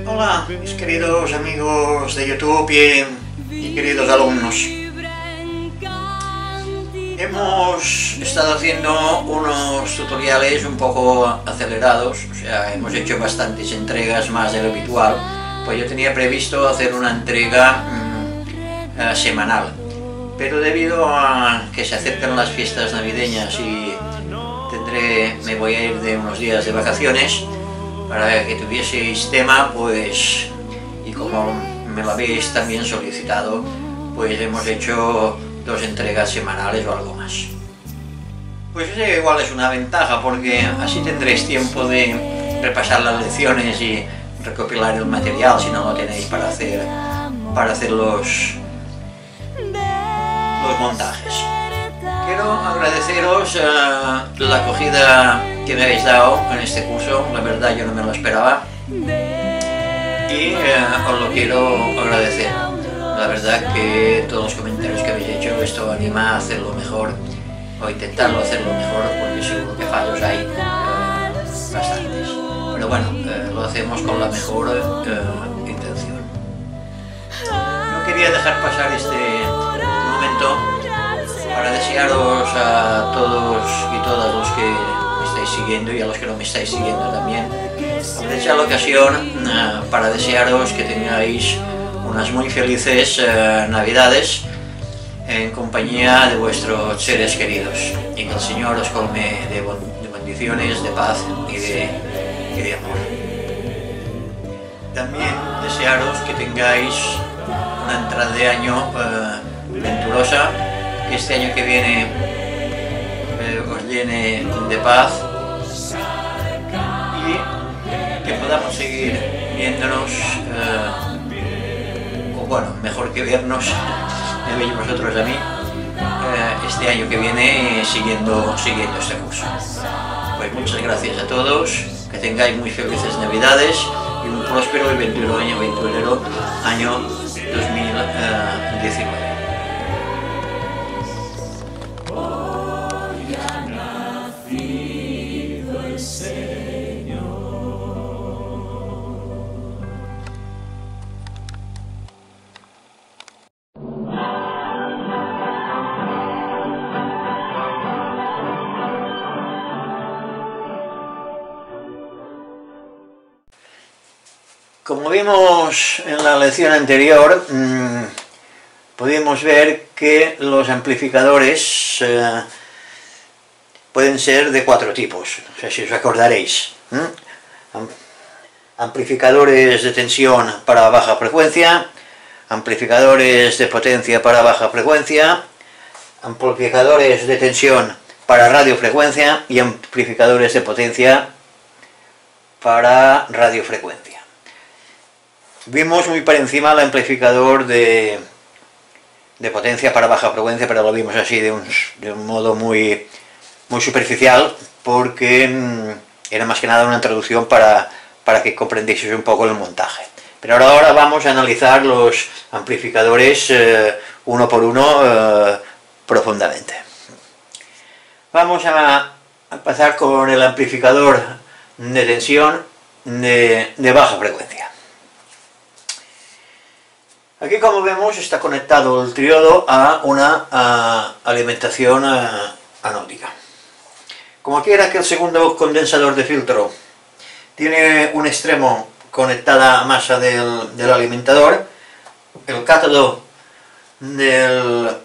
Hola, mis queridos amigos de YouTube y queridos alumnos. Hemos estado haciendo unos tutoriales un poco acelerados, o sea, hemos hecho bastantes entregas más de lo habitual, pues yo tenía previsto hacer una entrega semanal, pero debido a que se acercan las fiestas navideñas y me voy a ir de unos días de vacaciones, para que tuvieseis tema, pues, y como me lo habéis también solicitado, pues hemos hecho 2 entregas semanales o algo más. Pues eso igual es una ventaja, porque así tendréis tiempo de repasar las lecciones y recopilar el material, si no lo tenéis para hacer los montajes. Quiero agradeceros la acogida que me habéis dado en este curso, la verdad yo no me lo esperaba y os lo quiero agradecer. La verdad que todos los comentarios que habéis hecho, esto anima a hacerlo mejor o intentarlo hacerlo mejor, porque seguro que fallos hay bastantes, pero bueno, lo hacemos con la mejor intención. No quería dejar pasar este momento para desearos a todos y todas los que me estáis siguiendo y a los que no me estáis siguiendo también, aprovechar la ocasión para desearos que tengáis unas muy felices Navidades en compañía de vuestros seres queridos, y que el Señor os colme de bendiciones, de paz y de amor. También desearos que tengáis una entrada de año venturosa, que este año que viene os llene de paz y que podamos seguir viéndonos, o bueno, mejor que vernos, me veis vosotros a mí, este año que viene siguiendo este curso. Pues muchas gracias a todos, que tengáis muy felices Navidades y un próspero y venturero año 2019. Como vimos en la lección anterior, pudimos ver que los amplificadores pueden ser de 4 tipos, no sé si os acordaréis. Amplificadores de tensión para baja frecuencia, amplificadores de potencia para baja frecuencia, amplificadores de tensión para radiofrecuencia y amplificadores de potencia para radiofrecuencia. Vimos muy por encima el amplificador de potencia para baja frecuencia, pero lo vimos así de un modo muy superficial, porque era más que nada una introducción para que comprendieseis un poco el montaje. Pero ahora vamos a analizar los amplificadores uno por uno profundamente. Vamos a empezar con el amplificador de tensión de baja frecuencia. Aquí, como vemos, está conectado el triodo a una alimentación anódica. Como quiera que el segundo condensador de filtro tiene un extremo conectada a masa del alimentador, el cátodo del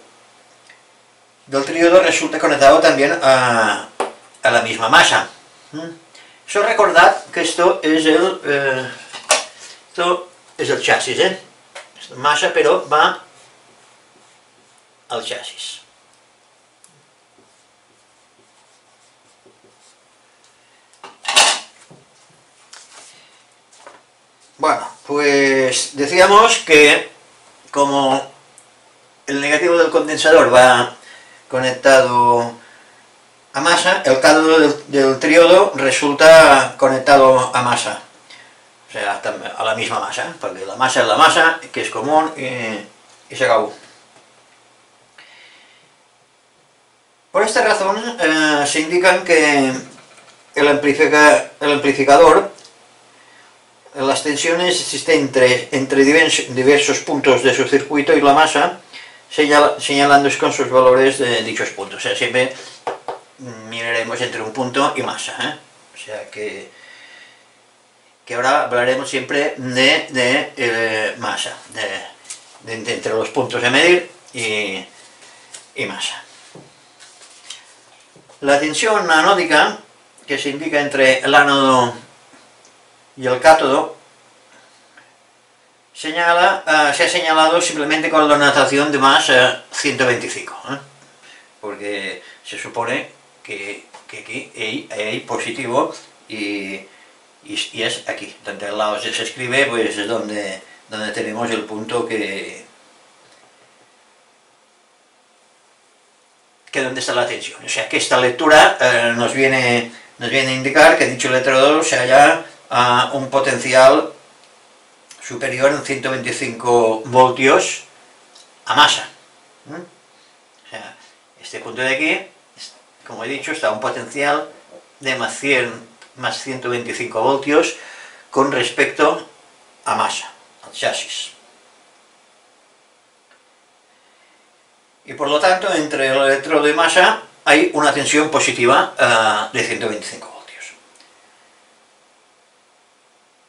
triodo resulta conectado también a la misma masa. Eso, recordad que esto es el chasis, masa, pero va al chasis. Bueno, pues decíamos que como el negativo del condensador va conectado a masa, el cátodo del triodo resulta conectado a masa. O sea, a la misma masa, porque la masa es la masa, que es común, y se acabó. Por esta razón se indican que el amplificador, las tensiones existen entre diversos puntos de su circuito y la masa, señalando con sus valores de dichos puntos. O sea, siempre miraremos entre un punto y masa, ¿eh? O sea que ahora hablaremos siempre de masa, entre los puntos a medir y masa. La tensión anódica, que se indica entre el ánodo y el cátodo, se ha señalado simplemente con la notación de más 125, ¿eh? Porque se supone que aquí hay positivo y es aquí, donde al lado se escribe, pues es donde tenemos el punto que donde está la tensión. O sea que esta lectura nos viene a indicar que dicho electrodo se halla a un potencial superior en 125 voltios a masa. O sea, este punto de aquí, como he dicho, está a un potencial de más 125 voltios con respecto a masa, al chasis. Y por lo tanto, entre el electrodo y masa hay una tensión positiva de 125 voltios.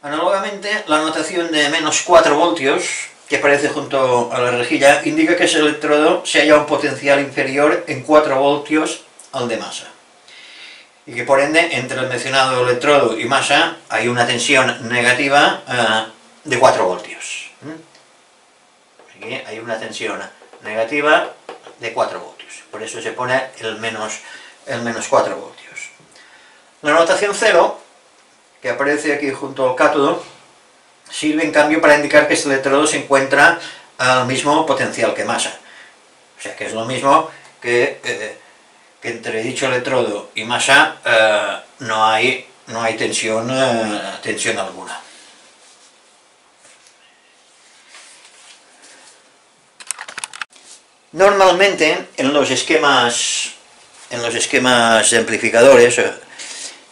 Análogamente, la notación de menos 4 voltios, que aparece junto a la rejilla, indica que ese electrodo se halla a un potencial inferior en 4 voltios al de masa. Y que por ende, entre el mencionado electrodo y masa, hay una tensión negativa de 4 voltios. Aquí hay una tensión negativa de 4 voltios. Por eso se pone el menos 4 voltios. La notación 0, que aparece aquí junto al cátodo, sirve en cambio para indicar que este electrodo se encuentra al mismo potencial que masa. O sea que es lo mismo que entre dicho electrodo y masa no hay tensión alguna. Normalmente en los esquemas de amplificadores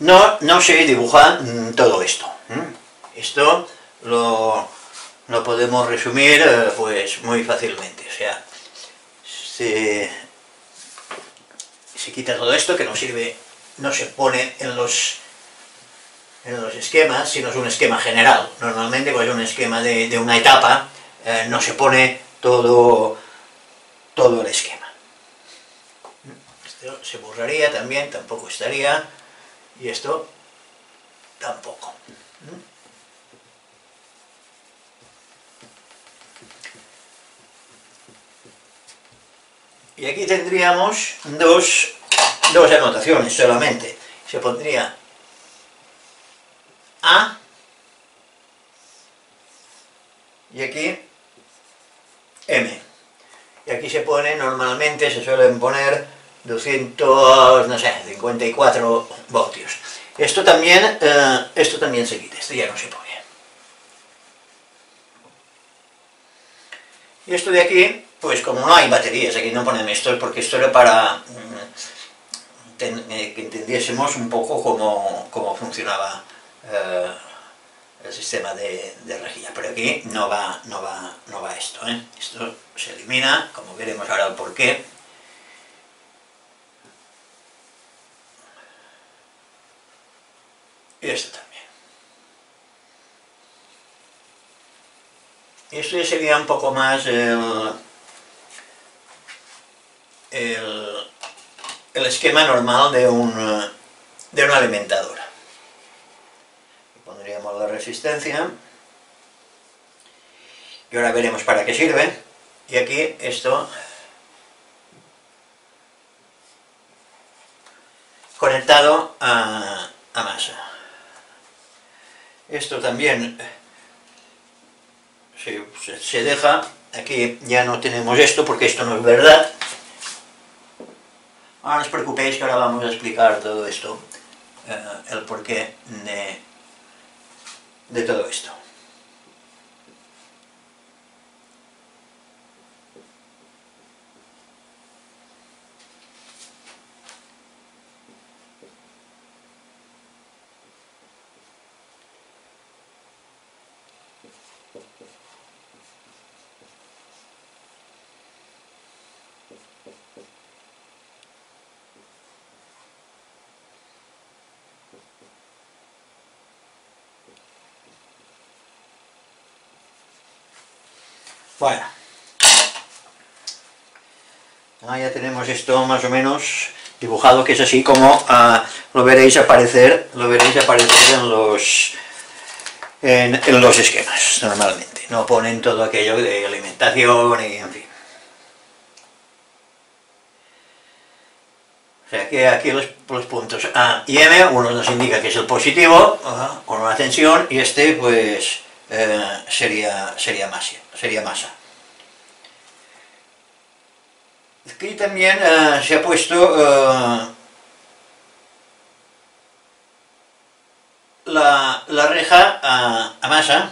no se dibuja todo esto. Esto lo podemos resumir pues muy fácilmente. O sea, se quita todo esto que no sirve, no se pone en los esquemas, sino es un esquema general. Normalmente pues un esquema de una etapa no se pone todo el esquema. Esto se borraría también, tampoco estaría, y esto tampoco. Y aquí tendríamos dos anotaciones solamente. Se pondría A y aquí M. Y aquí se pone, normalmente se suelen poner 54 voltios. Esto también se quita, esto ya no se pone. Y esto de aquí, pues como no hay baterías, aquí no ponemos esto, porque esto era para que entendiésemos un poco cómo funcionaba el sistema de rejilla, pero aquí no va esto, ¿eh? Esto se elimina, como veremos ahora el porqué. Y esto también. Y esto ya sería un poco más el esquema normal de una alimentadora. Pondríamos la resistencia y ahora veremos para qué sirve. Y aquí esto conectado a masa. Esto también se deja. Aquí ya no tenemos esto porque esto no es verdad. Ahora no os preocupéis que ahora vamos a explicar todo esto, el porqué de todo esto. Bueno, ya tenemos esto más o menos dibujado, que es así como lo veréis aparecer en los esquemas normalmente. No ponen todo aquello de alimentación y en fin. O sea que aquí los puntos A y M, uno nos indica que es el positivo, con una tensión, y este pues sería masa. Aquí también se ha puesto la reja a masa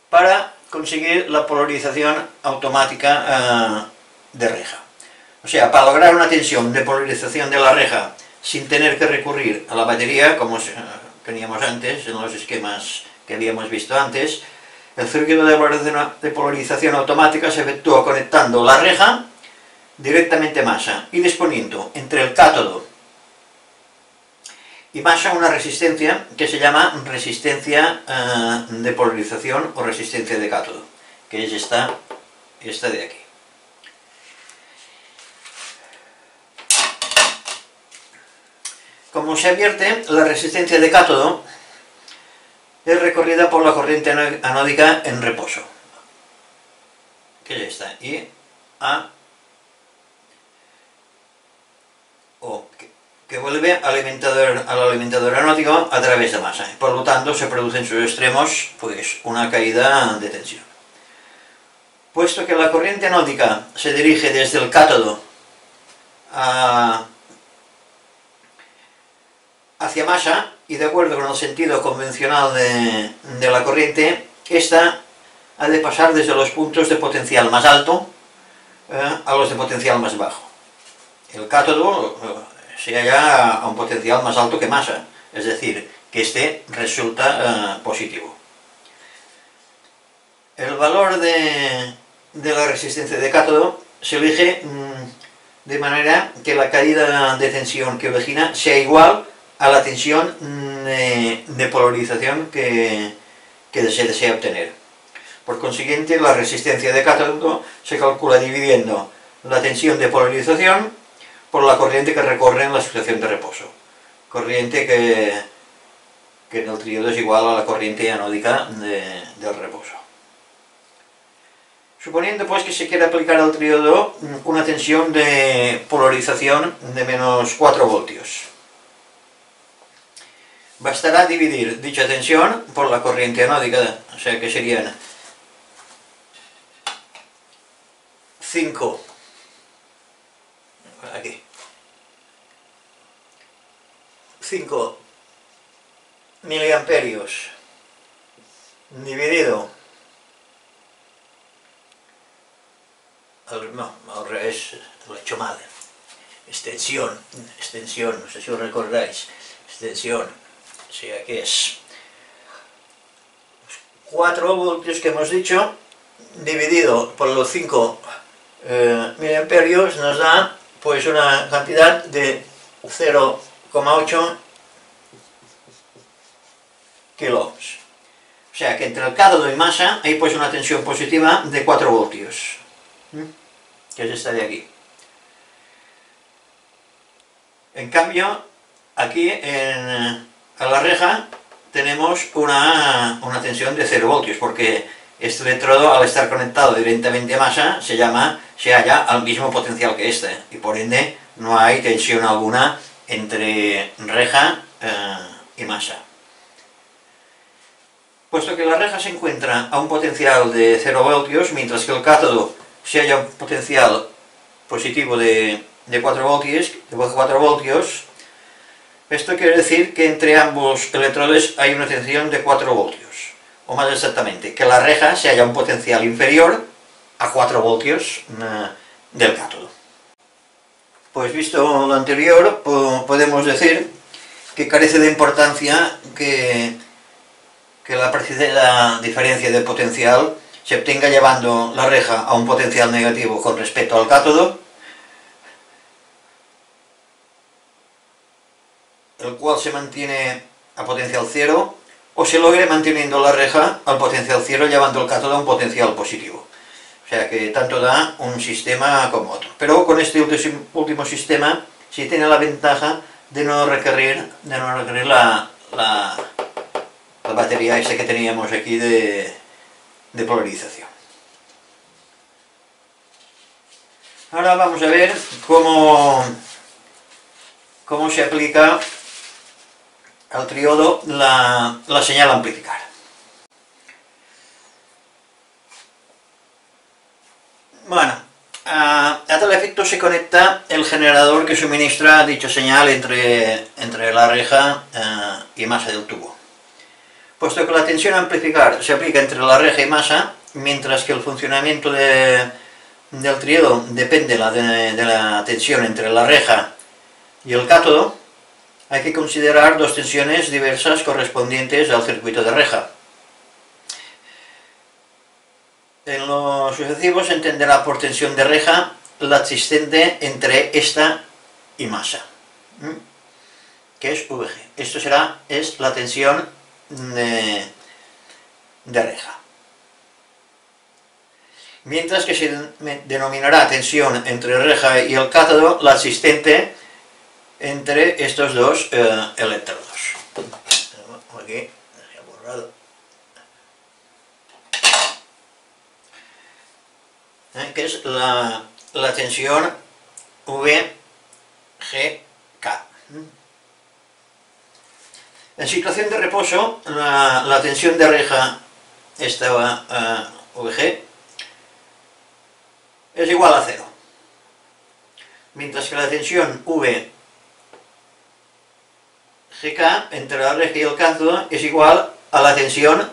para conseguir la polarización automática de reja. O sea, para lograr una tensión de polarización de la reja sin tener que recurrir a la batería, como teníamos antes en los esquemas que habíamos visto antes, el circuito de polarización automática se efectúa conectando la reja directamente a masa y disponiendo entre el cátodo y masa una resistencia que se llama resistencia de polarización o resistencia de cátodo, que es esta de aquí. Como se advierte, la resistencia de cátodo es recorrida por la corriente anódica en reposo, que es esta, y que vuelve al alimentador anódico a través de masa. Por lo tanto, se produce en sus extremos pues una caída de tensión. Puesto que la corriente anódica se dirige desde el cátodo hacia masa, y de acuerdo con el sentido convencional de la corriente, esta ha de pasar desde los puntos de potencial más alto a los de potencial más bajo. El cátodo se halla a un potencial más alto que masa, es decir, que este resulta positivo. El valor de la resistencia de cátodo se elige de manera que la caída de tensión que origina sea igual a la tensión de polarización que se desea obtener. Por consiguiente, la resistencia de cátodo se calcula dividiendo la tensión de polarización por la corriente que recorre en la situación de reposo. Corriente que en el tríodo es igual a la corriente anódica del reposo. Suponiendo pues que se quiere aplicar al tríodo una tensión de polarización de menos 4 voltios. Bastará dividir dicha tensión por la corriente anódica, o sea que serían 5 miliamperios dividido, al revés, lo he hecho mal, extensión, no sé si os recordáis, extensión, o sea que es 4 voltios que hemos dicho, dividido por los 5 miliamperios, nos da pues una cantidad de 0,8 kiloohms. O sea que entre el cátodo y masa hay pues una tensión positiva de 4 voltios, que es esta de aquí. En cambio, aquí a la reja tenemos una tensión de 0 voltios, porque este electrodo, al estar conectado directamente a masa, se halla al mismo potencial que este, y por ende no hay tensión alguna entre reja y masa. Puesto que la reja se encuentra a un potencial de 0 voltios, mientras que el cátodo se halla a un potencial positivo de 4 voltios, esto quiere decir que entre ambos electrodos hay una tensión de 4 voltios. O más exactamente, que la reja se halla a un potencial inferior a 4 voltios del cátodo. Pues visto lo anterior, podemos decir que carece de importancia que que la precisa diferencia de potencial se obtenga llevando la reja a un potencial negativo con respecto al cátodo, el cual se mantiene a potencial cero, o se logre manteniendo la reja al potencial cero llevando el cátodo a un potencial positivo. O sea que tanto da un sistema como otro. Pero con este último sistema sí tiene la ventaja de no requerir la batería esta que teníamos aquí de polarización. Ahora vamos a ver cómo se aplica al triodo la señal a amplificar. Bueno, a tal efecto se conecta el generador que suministra dicha señal entre la reja y masa del tubo. Puesto que la tensión a amplificar se aplica entre la reja y masa, mientras que el funcionamiento del triodo depende de la tensión entre la reja y el cátodo, hay que considerar dos tensiones diversas correspondientes al circuito de reja. En lo sucesivo se entenderá por tensión de reja la existente entre esta y masa, que es VG. Esto es la tensión de reja. Mientras que se denominará tensión entre reja y el cátodo la existente entre estos dos electrodos. Aquí, borrado. Que es la tensión VGK. En situación de reposo, la tensión de reja, esta VG, es igual a 0. Mientras que la tensión VGK entre la reja y el cátodo es igual a la tensión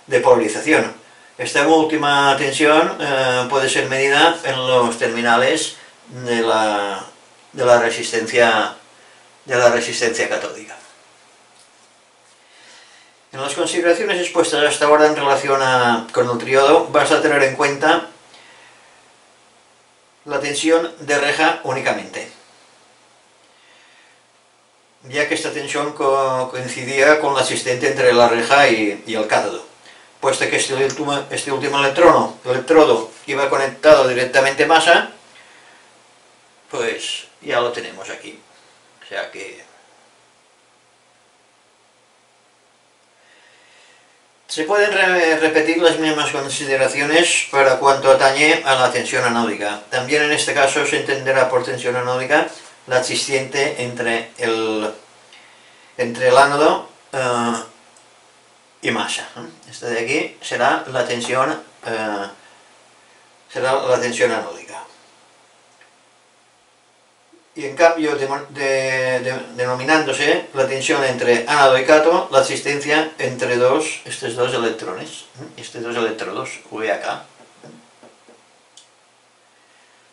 de polarización. Esta última tensión puede ser medida en los terminales de la resistencia catódica. En las consideraciones expuestas hasta ahora en relación con el triodo, vas a tener en cuenta la tensión de reja únicamente, ya que esta tensión coincidía con la existente entre la reja y el cátodo. Puesto que este último electrodo iba conectado directamente a masa, pues ya lo tenemos aquí. O sea que se pueden repetir las mismas consideraciones para cuanto atañe a la tensión anódica. También en este caso se entenderá por tensión anódica la existente entre el ánodo y masa. Esta de aquí será la tensión anódica. Y en cambio, denominándose la tensión entre ánodo y cátodo, la existencia entre estos dos electrones, estos dos electrodos, VAK.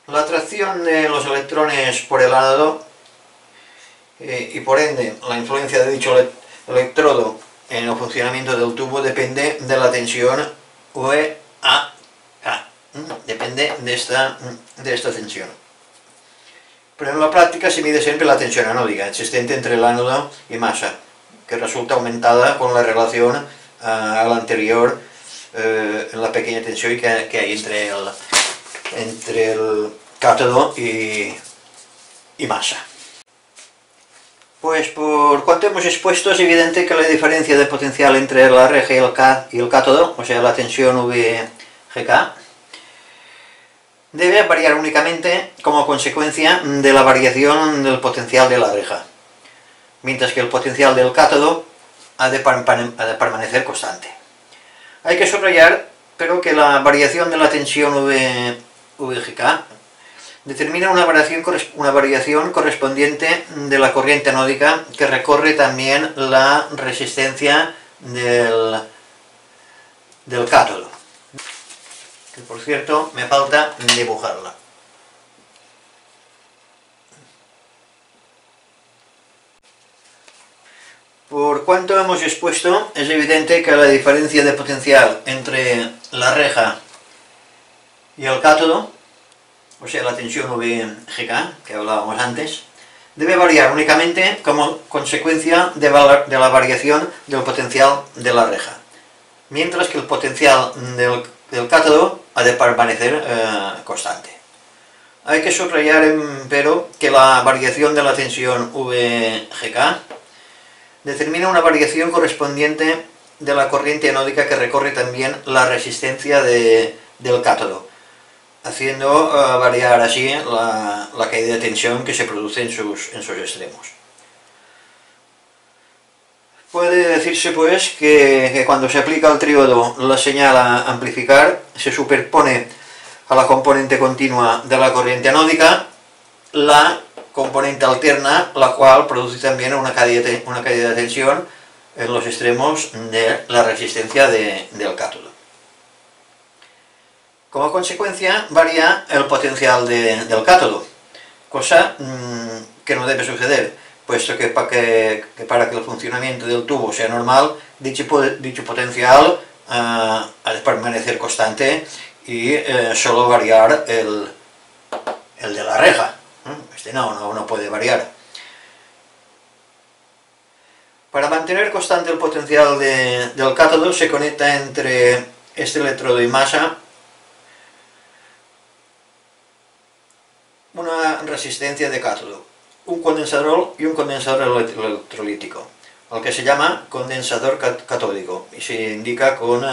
La atracción de los electrones por el ánodo y por ende la influencia de dicho electrodo en el funcionamiento del tubo depende de la tensión VAK, depende de esta tensión. Pero en la práctica se mide siempre la tensión anódica existente entre el ánodo y masa, que resulta aumentada con la relación a la anterior en la pequeña tensión que hay entre el cátodo y masa. Pues por cuanto hemos expuesto, es evidente que la diferencia de potencial entre la reja y el cátodo, o sea la tensión VGK, debe variar únicamente como consecuencia de la variación del potencial de la reja, mientras que el potencial del cátodo ha de permanecer constante. Hay que subrayar, pero que la variación de la tensión VGK determina una variación correspondiente de la corriente anódica que recorre también la resistencia del cátodo. Que por cierto me falta dibujarla. Por cuanto hemos expuesto, es evidente que la diferencia de potencial entre la reja y el cátodo, o sea, la tensión VGK, que hablábamos antes, debe variar únicamente como consecuencia de la variación del potencial de la reja, mientras que el potencial del cátodo ha de permanecer constante. Hay que subrayar, pero, que la variación de la tensión VGK determina una variación correspondiente de la corriente anódica que recorre también la resistencia del cátodo, haciendo variar así la caída de tensión que se produce en sus extremos. Puede decirse pues que cuando se aplica al tríodo la señal a amplificar, se superpone a la componente continua de la corriente anódica la componente alterna, la cual produce también una caída de tensión en los extremos de la resistencia del cátodo. Como consecuencia, varía el potencial del cátodo, cosa que no debe suceder, puesto que para que el funcionamiento del tubo sea normal, dicho potencial ha de permanecer constante y solo variar el de la reja. Este no puede variar. Para mantener constante el potencial del cátodo se conecta entre este electrodo y masa una resistencia de cátodo, un condensador y un condensador electrolítico, al que se llama condensador catódico, y se indica con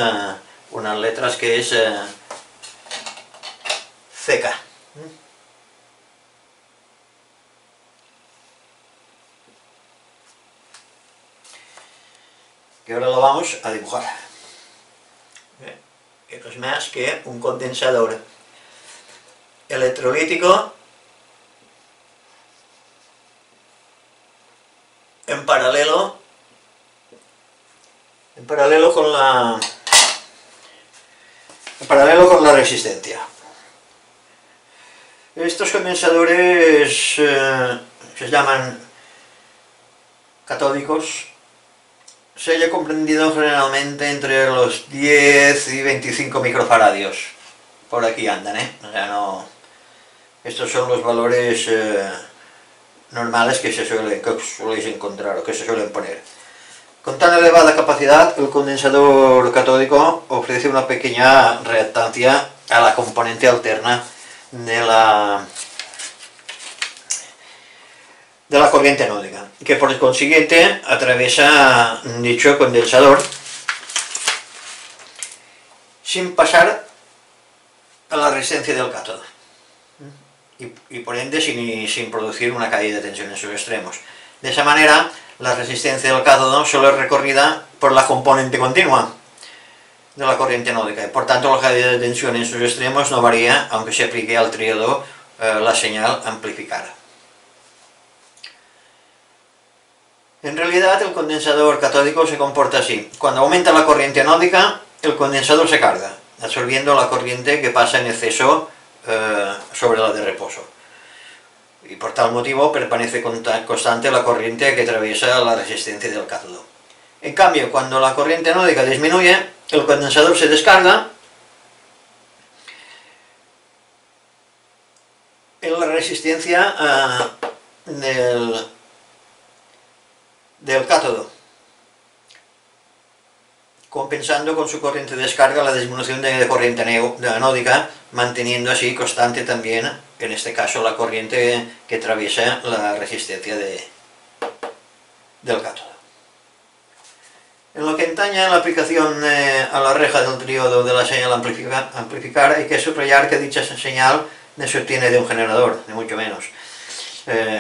unas letras que es CK. Que ahora lo vamos a dibujar. No es más que un condensador electrolítico en paralelo con la resistencia. Estos condensadores se llaman catódicos. Se haya comprendido generalmente entre los 10 y 25 microfaradios. Por aquí andan, O sea, no. Estos son los valores normales que sueles encontrar o que se suelen poner. Con tan elevada capacidad, el condensador catódico ofrece una pequeña reactancia a la componente alterna de la corriente anódica, que por consiguiente atraviesa dicho condensador sin pasar a la resistencia del cátodo y por ende sin producir una caída de tensión en sus extremos. De esa manera, la resistencia del cátodo solo es recorrida por la componente continua de la corriente anódica y por tanto la caída de tensión en sus extremos no varía aunque se aplique al tríodo la señal amplificada. En realidad el condensador catódico se comporta así: cuando aumenta la corriente anódica, el condensador se carga, absorbiendo la corriente que pasa en exceso sobre la de reposo, y por tal motivo permanece constante la corriente que atraviesa la resistencia del cátodo. En cambio, cuando la corriente anódica disminuye, el condensador se descarga en la resistencia del cátodo, compensando con su corriente de descarga la disminución de corriente anódica, manteniendo así constante también, en este caso, la corriente que atraviesa la resistencia del cátodo. En lo que atañe a la aplicación a la reja del tríodo de la señal amplificar, hay que subrayar que dicha señal no se obtiene de un generador, ni mucho menos,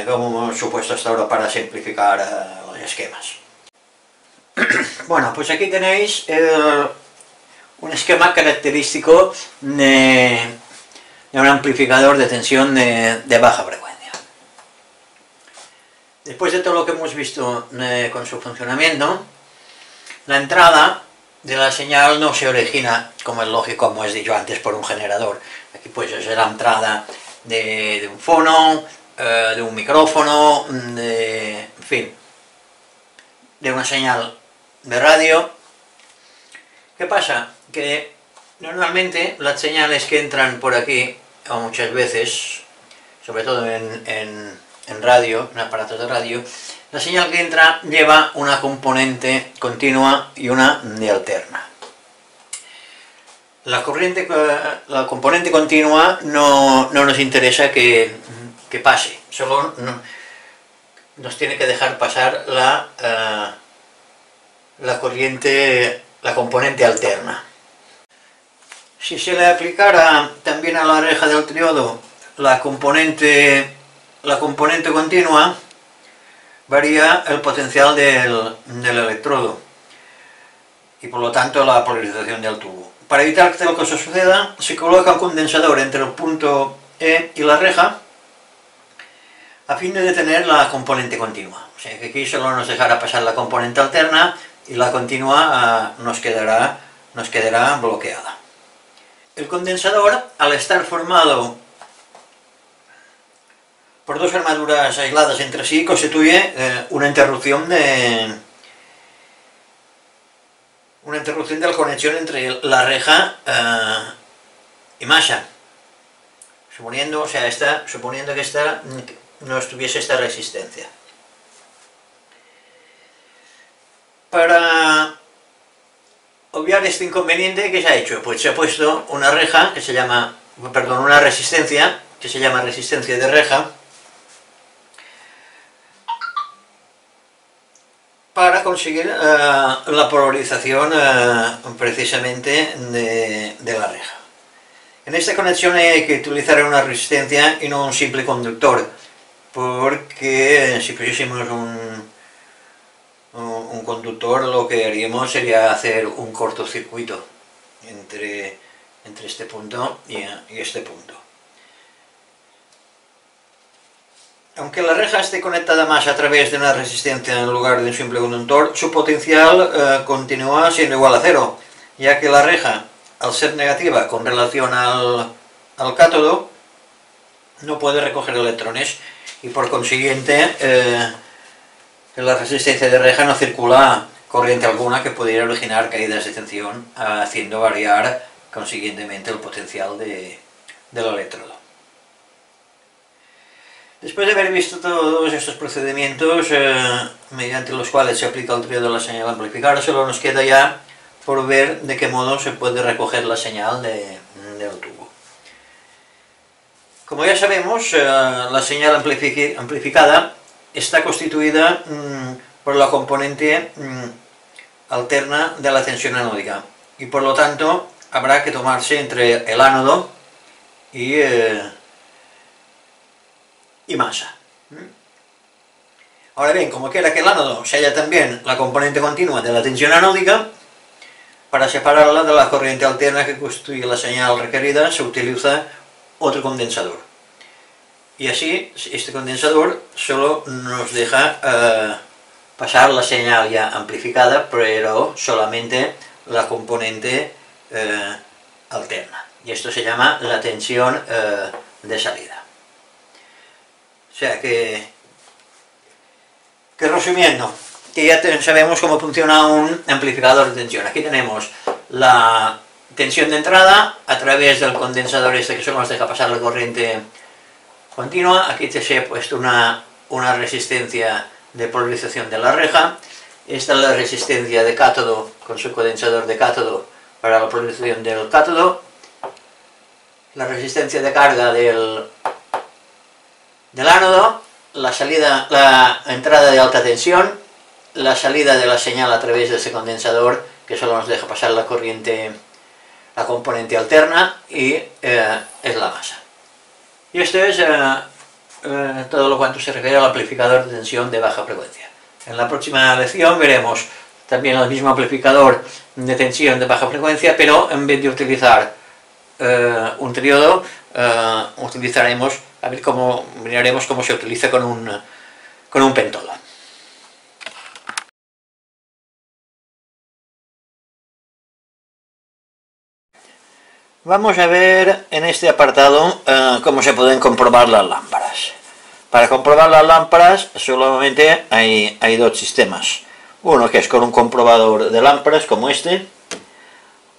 como hemos supuesto hasta ahora para simplificar los esquemas. Bueno, pues aquí tenéis un esquema característico de un amplificador de tensión de baja frecuencia. Después de todo lo que hemos visto con su funcionamiento, la entrada de la señal no se origina, como es lógico, como os he dicho antes, por un generador. Aquí pues es la entrada de un fono, de un micrófono, en fin, de una señal de radio. ¿Qué pasa? Que normalmente las señales que entran por aquí, o muchas veces, sobre todo en radio, en aparatos de radio, la señal que entra lleva una componente continua y una de alterna. La componente continua no nos interesa que pase, solo nos tiene que dejar pasar la componente alterna. Si se le aplicara también a la reja del triodo la componente continua, varía el potencial del electrodo y por lo tanto la polarización del tubo. Para evitar que tal cosa suceda, se coloca un condensador entre el punto E y la reja a fin de detener la componente continua. O sea que aquí solo nos dejará pasar la componente alterna y la continua nos quedará bloqueada. El condensador, al estar formado por dos armaduras aisladas entre sí, constituye una interrupción de la conexión entre la reja y masa, suponiendo que esta no tuviese esta resistencia. Para obviar este inconveniente, ¿qué se ha hecho? Pues se ha puesto una una resistencia que se llama resistencia de reja, para conseguir la polarización precisamente de la reja. En esta conexión hay que utilizar una resistencia y no un simple conductor, porque si pusiésemos un conductor, lo que haríamos sería hacer un cortocircuito entre este punto y este punto. Aunque la reja esté conectada más a través de una resistencia en lugar de un simple conductor, su potencial continúa siendo igual a cero, ya que la reja, al ser negativa con relación al cátodo, no puede recoger electrones y por consiguiente en la resistencia de reja no circula corriente alguna que pudiera originar caídas de tensión, haciendo variar consiguientemente el potencial del electrodo. Después de haber visto todos estos procedimientos mediante los cuales se aplica el triodo de la señal amplificada, solo nos queda ya por ver de qué modo se puede recoger la señal del tubo. Como ya sabemos, la señal amplificada está constituida por la componente alterna de la tensión anódica y por lo tanto habrá que tomarse entre el ánodo y masa. Ahora bien, como quiera que el ánodo se halla también la componente continua de la tensión anódica, para separarla de la corriente alterna que constituye la señal requerida se utiliza otro condensador. Y así, este condensador solo nos deja pasar la señal ya amplificada, pero solamente la componente alterna. Y esto se llama la tensión de salida. O sea que resumiendo, que ya sabemos cómo funciona un amplificador de tensión. Aquí tenemos la tensión de entrada a través del condensador este que solo nos deja pasar la corriente continua. Aquí se ha puesto una resistencia de polarización de la reja. Esta es la resistencia de cátodo con su condensador de cátodo para la polarización del cátodo. La resistencia de carga del ánodo, la entrada de alta tensión, la salida de la señal a través de ese condensador que solo nos deja pasar la corriente, la componente alterna, y es la masa. Y esto es todo lo cuanto se refiere al amplificador de tensión de baja frecuencia. En la próxima lección veremos también el mismo amplificador de tensión de baja frecuencia, pero en vez de utilizar un triodo, miraremos cómo se utiliza con un pentodo. Vamos a ver en este apartado cómo se pueden comprobar las lámparas. Para comprobar las lámparas solamente hay dos sistemas. Uno que es con un comprobador de lámparas como este,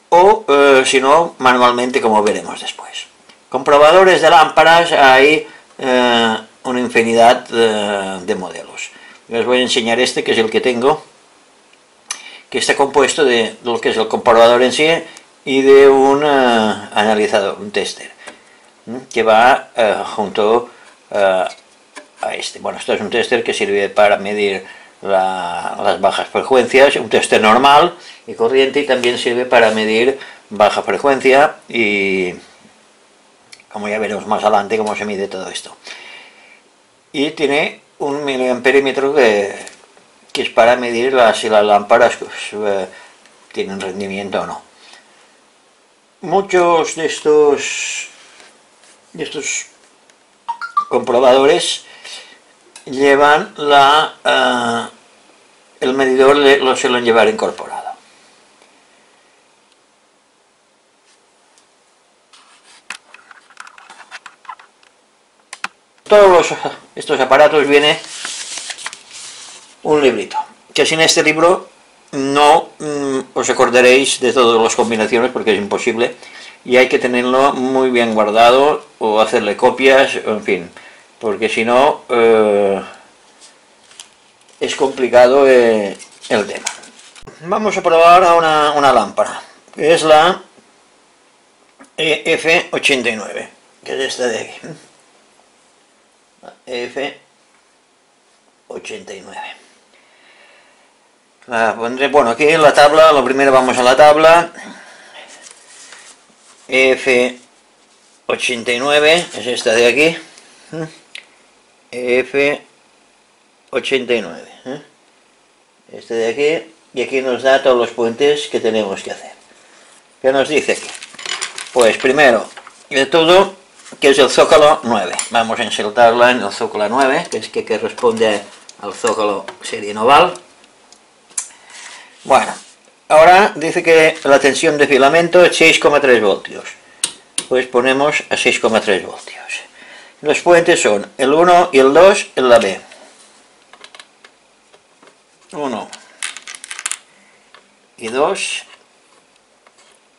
o si no, manualmente, como veremos después. Comprobadores de lámparas hay una infinidad de modelos. Les voy a enseñar este, que es el que tengo, que está compuesto de lo que es el comprobador en sí y de un analizador, un tester, que va junto a este. Bueno, esto es un tester que sirve para medir las bajas frecuencias, un tester normal y corriente, y también sirve para medir baja frecuencia, y como ya veremos más adelante cómo se mide todo esto. Y tiene un miliamperímetro que es para medir si las lámparas tienen rendimiento o no. Muchos de estos comprobadores llevan el medidor, lo suelen llevar incorporado. Todos estos aparatos viene un librito, que sin este libro no os acordaréis de todas las combinaciones, porque es imposible, y hay que tenerlo muy bien guardado o hacerle copias, en fin, porque si no es complicado el tema. Vamos a probar a una lámpara, que es la F89, que es esta de aquí. F89. La pondré, bueno, aquí en la tabla, lo primero vamos a la tabla. F89 es esta de aquí. F89. Este de aquí, y aquí nos da todos los puentes que tenemos que hacer. ¿Qué nos dice aquí? Pues primero de todo, que es el zócalo 9. Vamos a insertarla en el zócalo 9, que es que corresponde al zócalo serie oval. Bueno, ahora dice que la tensión de filamento es 6,3 voltios. Pues ponemos a 6,3 voltios. Los puentes son el 1 y el 2 en la B. 1 y 2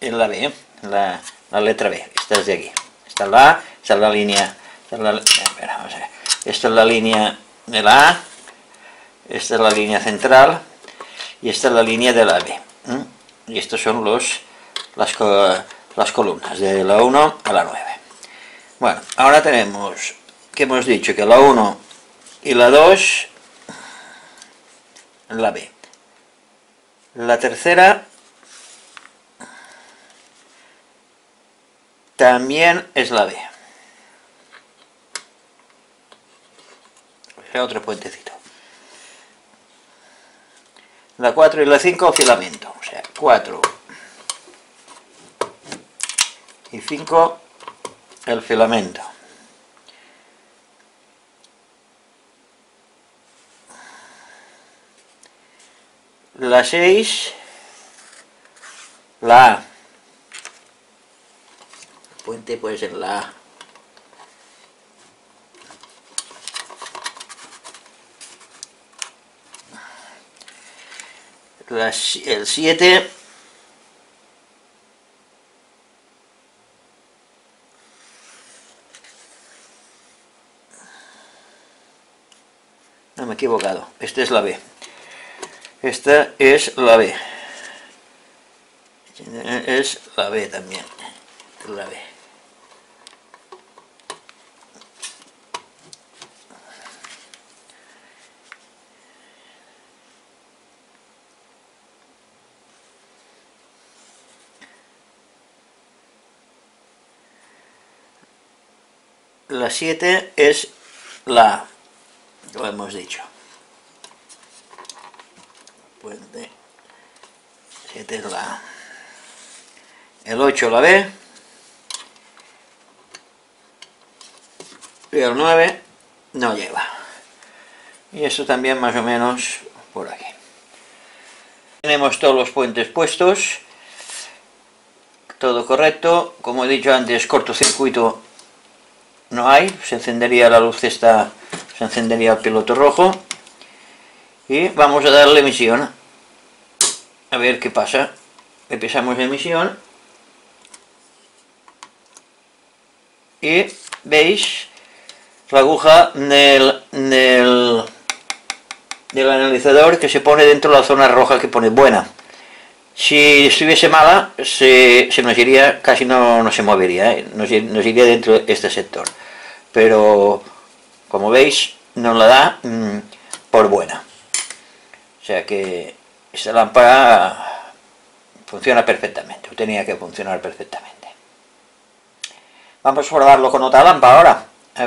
en la B, la letra B. Esta es de aquí. Esta es la A, esta es la línea. Esta es la línea de la A, esta es la línea central, y esta es la línea de la B. Y estos son las columnas de la 1 a la 9. Bueno, ahora tenemos que hemos dicho que la 1 y la 2 en la B. La tercera también es la B. O sea, otro puentecito. La 4 y la 5 filamento, o sea, 4 y 5 el filamento. La 6, la A. El puente pues en la A. El 7 no me he equivocado, esta es la B. Esta es la B. Es la B también. La B. La 7 es la A, lo hemos dicho. Puente 7 es la A. El 8 la B. Y el 9 no lleva. Y esto también más o menos por aquí. Tenemos todos los puentes puestos. Todo correcto. Como he dicho antes, cortocircuito no hay. Se encendería la luz esta, se encendería el piloto rojo. Y vamos a darle emisión. a ver qué pasa. Empezamos la emisión y veis la aguja del analizador que se pone dentro de la zona roja que pone buena. Si estuviese mala, se nos iría, casi no se movería, nos iría dentro de este sector. Pero, como veis, nos la da por buena. O sea que esta lámpara funciona perfectamente, o tenía que funcionar perfectamente. Vamos a probarlo con otra lámpara ahora, a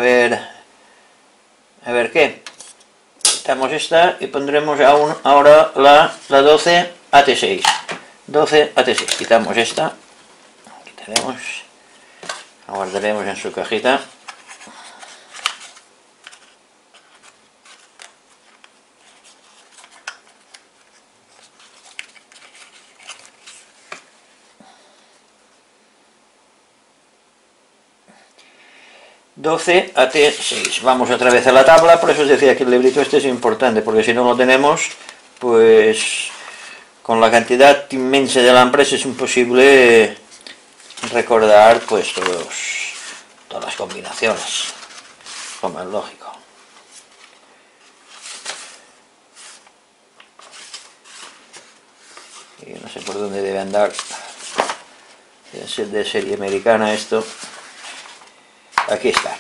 ver qué. Quitamos esta y pondremos ahora la 12 AT6. 12 AT6, quitamos esta, quitaremos, la guardaremos en su cajita. AT6. Vamos otra vez a la tabla, por eso os decía que el librito este es importante, porque si no lo tenemos, pues con la cantidad inmensa de lámparas es imposible recordar pues todas las combinaciones, como es lógico. Y no sé por dónde debe andar, debe ser de serie americana esto. Aquí está.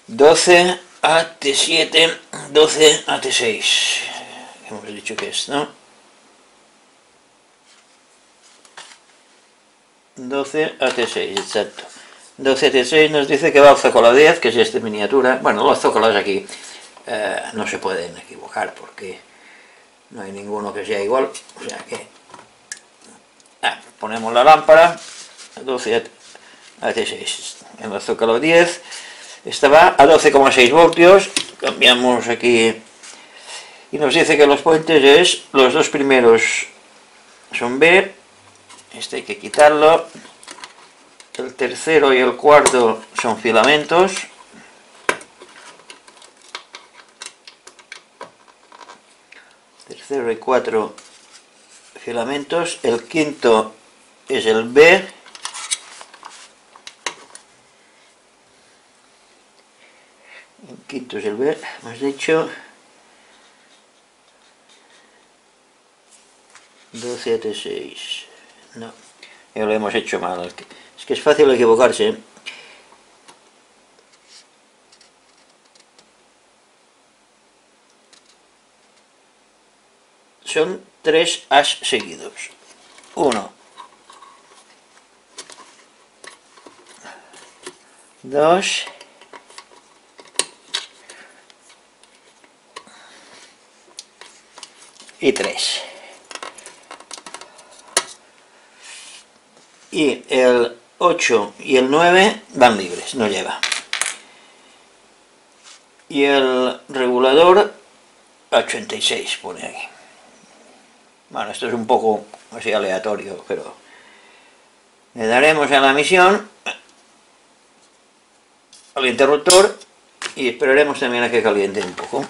12 AT7, 12 AT6. Hemos dicho que es, ¿no? 12 AT6, exacto. 12 AT6 nos dice que va al zócalo 10, que es esta miniatura. Bueno, los zócalos aquí no se pueden equivocar porque no hay ninguno que sea igual. O sea que ponemos la lámpara, 12 AT6 en el zócalo 10. Esta va a 12,6 voltios. Cambiamos aquí y nos dice que los puentes los dos primeros son B, este hay que quitarlo, el tercero y el cuarto son filamentos, tercero y cuatro filamentos, el quinto es el B, el quinto es el B, hemos dicho. 12 AT6, no, ya lo hemos hecho mal, es que es fácil equivocarse, ¿eh? Son 3 as seguidos, 1, 2, y 3. Y el 8 y el 9 van libres, no lleva. Y el regulador 86 pone aquí. Bueno, esto es un poco así aleatorio, pero le daremos a la emisión al interruptor y esperaremos también a que caliente un poco.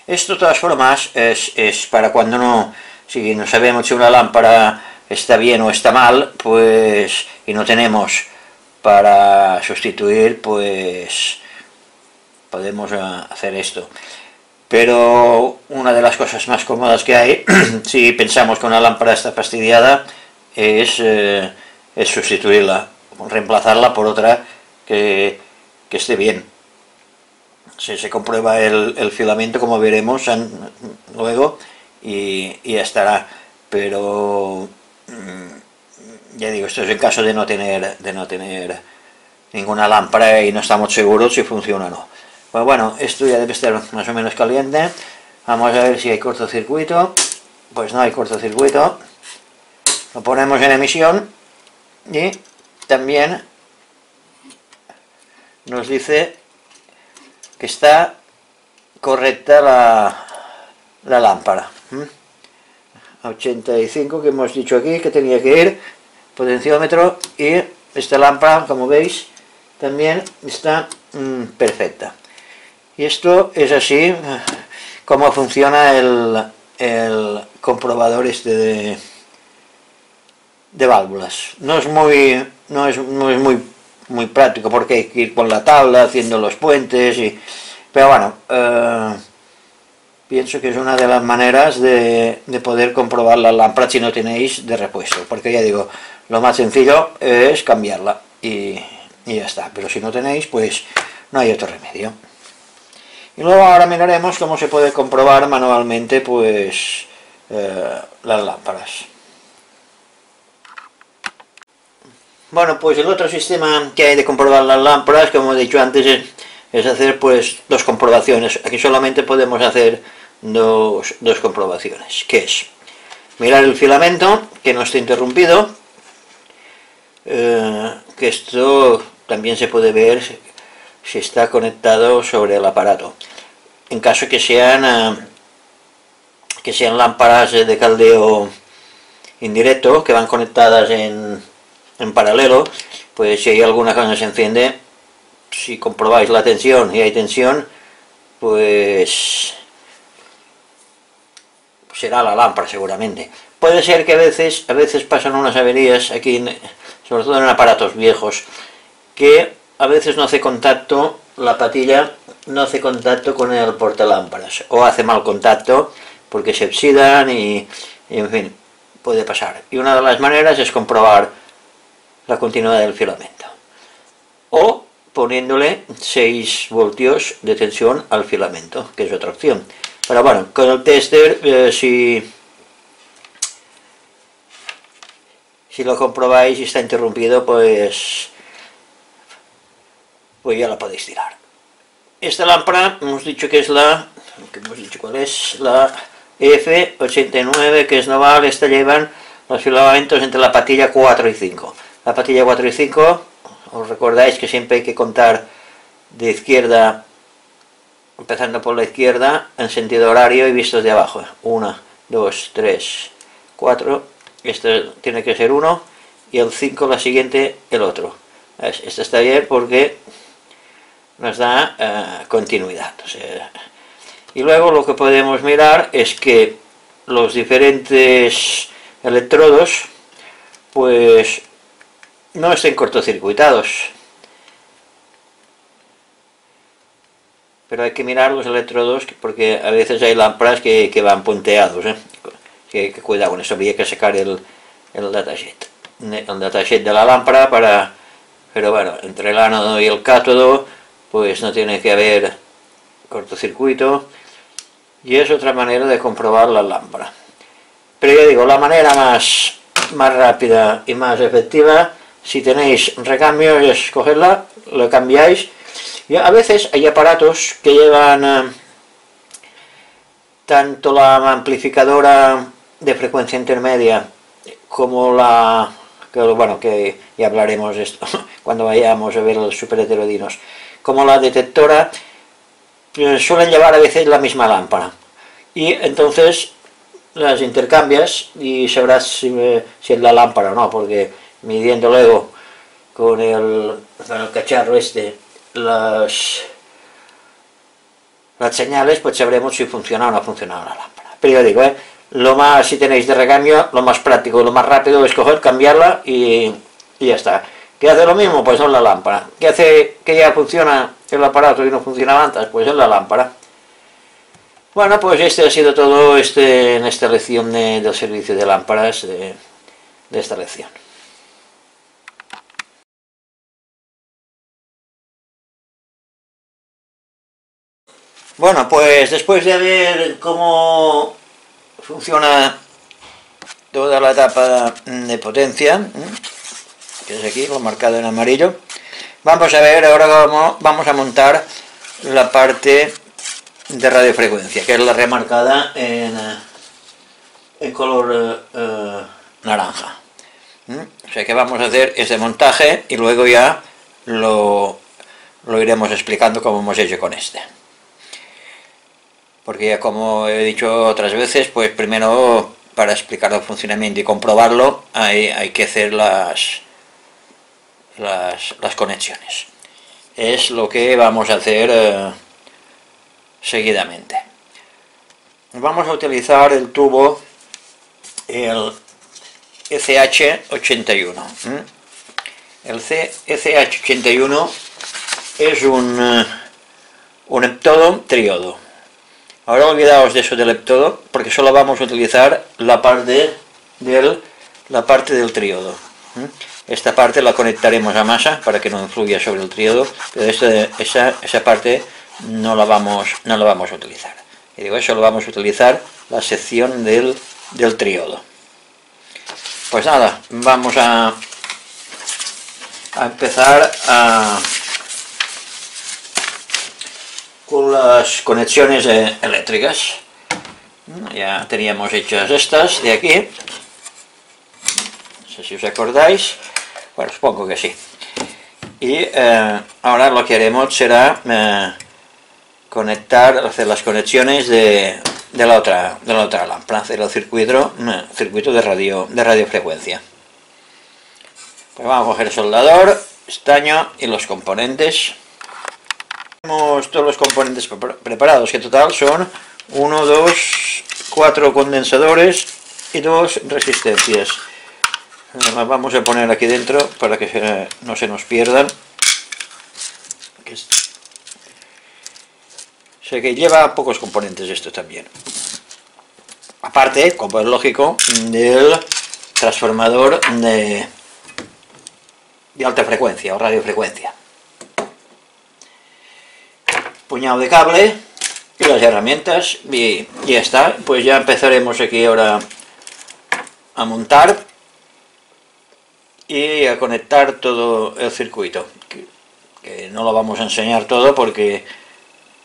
Esto de todas formas es para cuando si no sabemos si una lámpara está bien o está mal, pues, y no tenemos para sustituir, pues podemos hacer esto. Pero una de las cosas más cómodas que hay, si pensamos que una lámpara está fastidiada, es sustituirla, reemplazarla por otra que esté bien. Se comprueba el filamento, como veremos luego, y ya estará. Pero ya digo, esto es el caso de no tener ninguna lámpara y no estamos seguros si funciona o no. Pues bueno, esto ya debe estar más o menos caliente. Vamos a ver si hay cortocircuito. Pues no hay cortocircuito. Lo ponemos en emisión y también nos dice que está correcta la lámpara. A 85 que hemos dicho aquí que tenía que ir, potenciómetro, y esta lámpara, como veis, también está perfecta. Y esto es así como funciona el comprobador este de válvulas. No es muy práctico porque hay que ir con la tabla haciendo los puentes, pero bueno, pienso que es una de las maneras de poder comprobar la lámpara si no tenéis de repuesto, porque ya digo, lo más sencillo es cambiarla y ya está, pero si no tenéis, pues no hay otro remedio. Y luego ahora miraremos cómo se puede comprobar manualmente pues las lámparas. Bueno, pues el otro sistema que hay de comprobar las lámparas, como he dicho antes, es hacer pues dos comprobaciones. Aquí solamente podemos hacer dos comprobaciones, que es mirar el filamento, que no esté interrumpido, que esto también se puede ver si está conectado sobre el aparato. En caso que sean lámparas de caldeo indirecto, que van conectadas en paralelo, pues si hay alguna que no se enciende, si comprobáis la tensión y hay tensión, pues será la lámpara seguramente. Puede ser que a veces pasan unas averías aquí, sobre todo en aparatos viejos, que a veces no hace contacto, la patilla no hace contacto con el portalámparas, o hace mal contacto porque se oxidan y en fin, puede pasar. Y una de las maneras es comprobar la continuidad del filamento, o poniéndole 6 voltios de tensión al filamento, que es otra opción. Pero bueno, con el tester, si lo comprobáis y está interrumpido, pues ya la podéis tirar. Esta lámpara hemos dicho que es la F89, que es noval. Esta llevan los filamentos entre la patilla 4 y 5. La patilla 4 y 5, os recordáis que siempre hay que contar de izquierda, empezando por la izquierda, en sentido horario y vistos de abajo. 1, 2, 3, 4, esto tiene que ser 1, y el 5 la siguiente, el otro. Esto está bien porque nos da continuidad. O sea, y luego lo que podemos mirar es que los diferentes electrodos pues no estén cortocircuitados, pero hay que mirar los electrodos porque a veces hay lámparas que van punteados, que hay que cuidar con eso. Habría que sacar el datasheet de la lámpara pero bueno, entre el ánodo y el cátodo pues no tiene que haber cortocircuito, y es otra manera de comprobar la lámpara. Pero ya digo, la manera más rápida y más efectiva, si tenéis recambio, es cogerla, lo cambiáis. Y a veces hay aparatos que llevan tanto la amplificadora de frecuencia intermedia como que ya hablaremos de esto cuando vayamos a ver los superheterodinos, como la detectora, suelen llevar a veces la misma lámpara, y entonces las intercambias y sabrás si es la lámpara o no, porque midiendo luego con el cacharro las señales, pues sabremos si funciona o no funciona la lámpara. Pero yo digo, si tenéis de recambio, lo más práctico, lo más rápido es coger, cambiarla y ya está. ¿Qué hace lo mismo? Pues es la lámpara. ¿Qué hace que ya funciona el aparato y no funcionaba antes? Pues es la lámpara. Bueno, pues este ha sido todo en esta lección del servicio de lámparas de esta lección. Bueno, pues después de ver cómo funciona toda la etapa de potencia, que es aquí, lo marcado en amarillo, vamos a ver ahora cómo vamos a montar la parte de radiofrecuencia, que es la remarcada en color naranja. O sea que vamos a hacer este montaje y luego ya lo iremos explicando como hemos hecho con este. Porque ya, como he dicho otras veces, pues primero, para explicar el funcionamiento y comprobarlo, hay que hacer las conexiones. Es lo que vamos a hacer seguidamente. Vamos a utilizar el tubo, el ECH81. El ECH81 es un heptodo triodo. Ahora olvidaos de eso del heptodo, porque solo vamos a utilizar la parte del triodo. Esta parte la conectaremos a masa para que no influya sobre el triodo, pero esa parte no la vamos a utilizar. Y digo, eso lo vamos a utilizar la sección del triodo. Pues nada, vamos a empezar con las conexiones eléctricas. Ya teníamos hechas estas de aquí. No sé si os acordáis. Bueno, supongo que sí. Y ahora lo que haremos será hacer las conexiones de la otra lámpara, hacer el circuito de radiofrecuencia. Pues vamos a coger el soldador, estaño y los componentes. Tenemos todos los componentes preparados, que en total son 1, 2, 4 condensadores y 2 resistencias. Las vamos a poner aquí dentro para que no se nos pierdan. Sé que lleva pocos componentes esto también. Aparte, como es lógico, del transformador de alta frecuencia o radiofrecuencia. Puñado de cable y las herramientas y ya está. Pues ya empezaremos aquí ahora a montar y a conectar todo el circuito, que no lo vamos a enseñar todo porque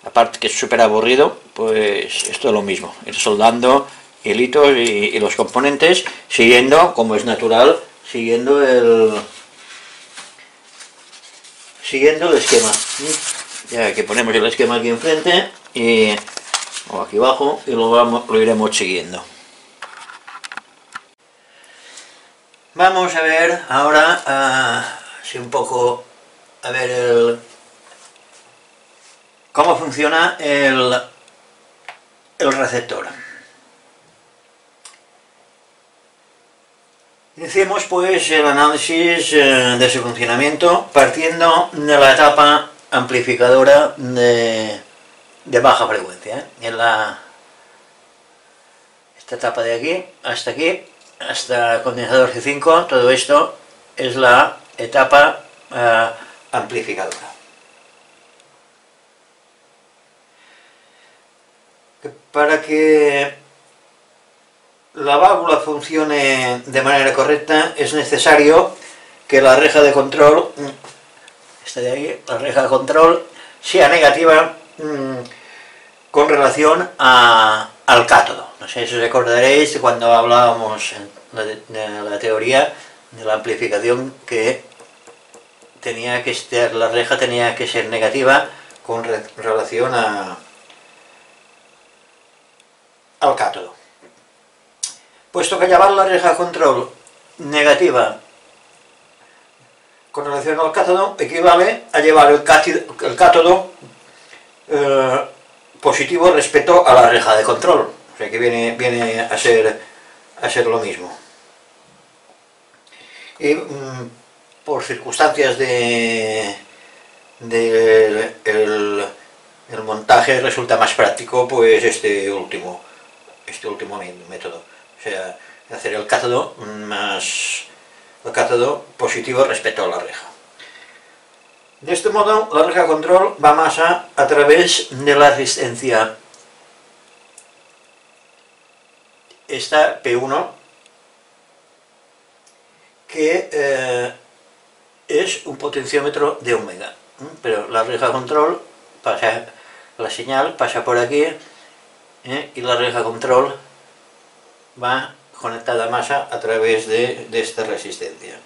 aparte que es súper aburrido, pues esto es lo mismo, ir soldando hilitos y los componentes, siguiendo, como es natural, siguiendo el esquema. Ya que ponemos el esquema aquí enfrente o aquí abajo y lo iremos siguiendo. Vamos a ver ahora si un poco a ver cómo funciona el receptor. Iniciemos pues el análisis de su funcionamiento partiendo de la etapa amplificadora de baja frecuencia. Esta etapa de aquí, hasta condensador G5, todo esto es la etapa amplificadora. Para que la válvula funcione de manera correcta es necesario que la reja de control, esta de ahí, la reja de control, sea negativa con relación al cátodo. No sé si os acordaréis de cuando hablábamos de la teoría de la amplificación, que la reja tenía que ser negativa con relación al cátodo. Puesto que llevar la reja de control negativa con relación al cátodo equivale a llevar el cátodo positivo respecto a la reja de control. O sea que viene a ser lo mismo. Y por circunstancias el montaje resulta más práctico pues este último método. O sea, hacer el cátodo positivo respecto a la reja. De este modo, la reja de control va a masa a través de la resistencia, esta P1, que es un potenciómetro de ohmega, pero la reja de control la señal pasa por aquí y la reja de control va conectada a masa a través de esta resistencia.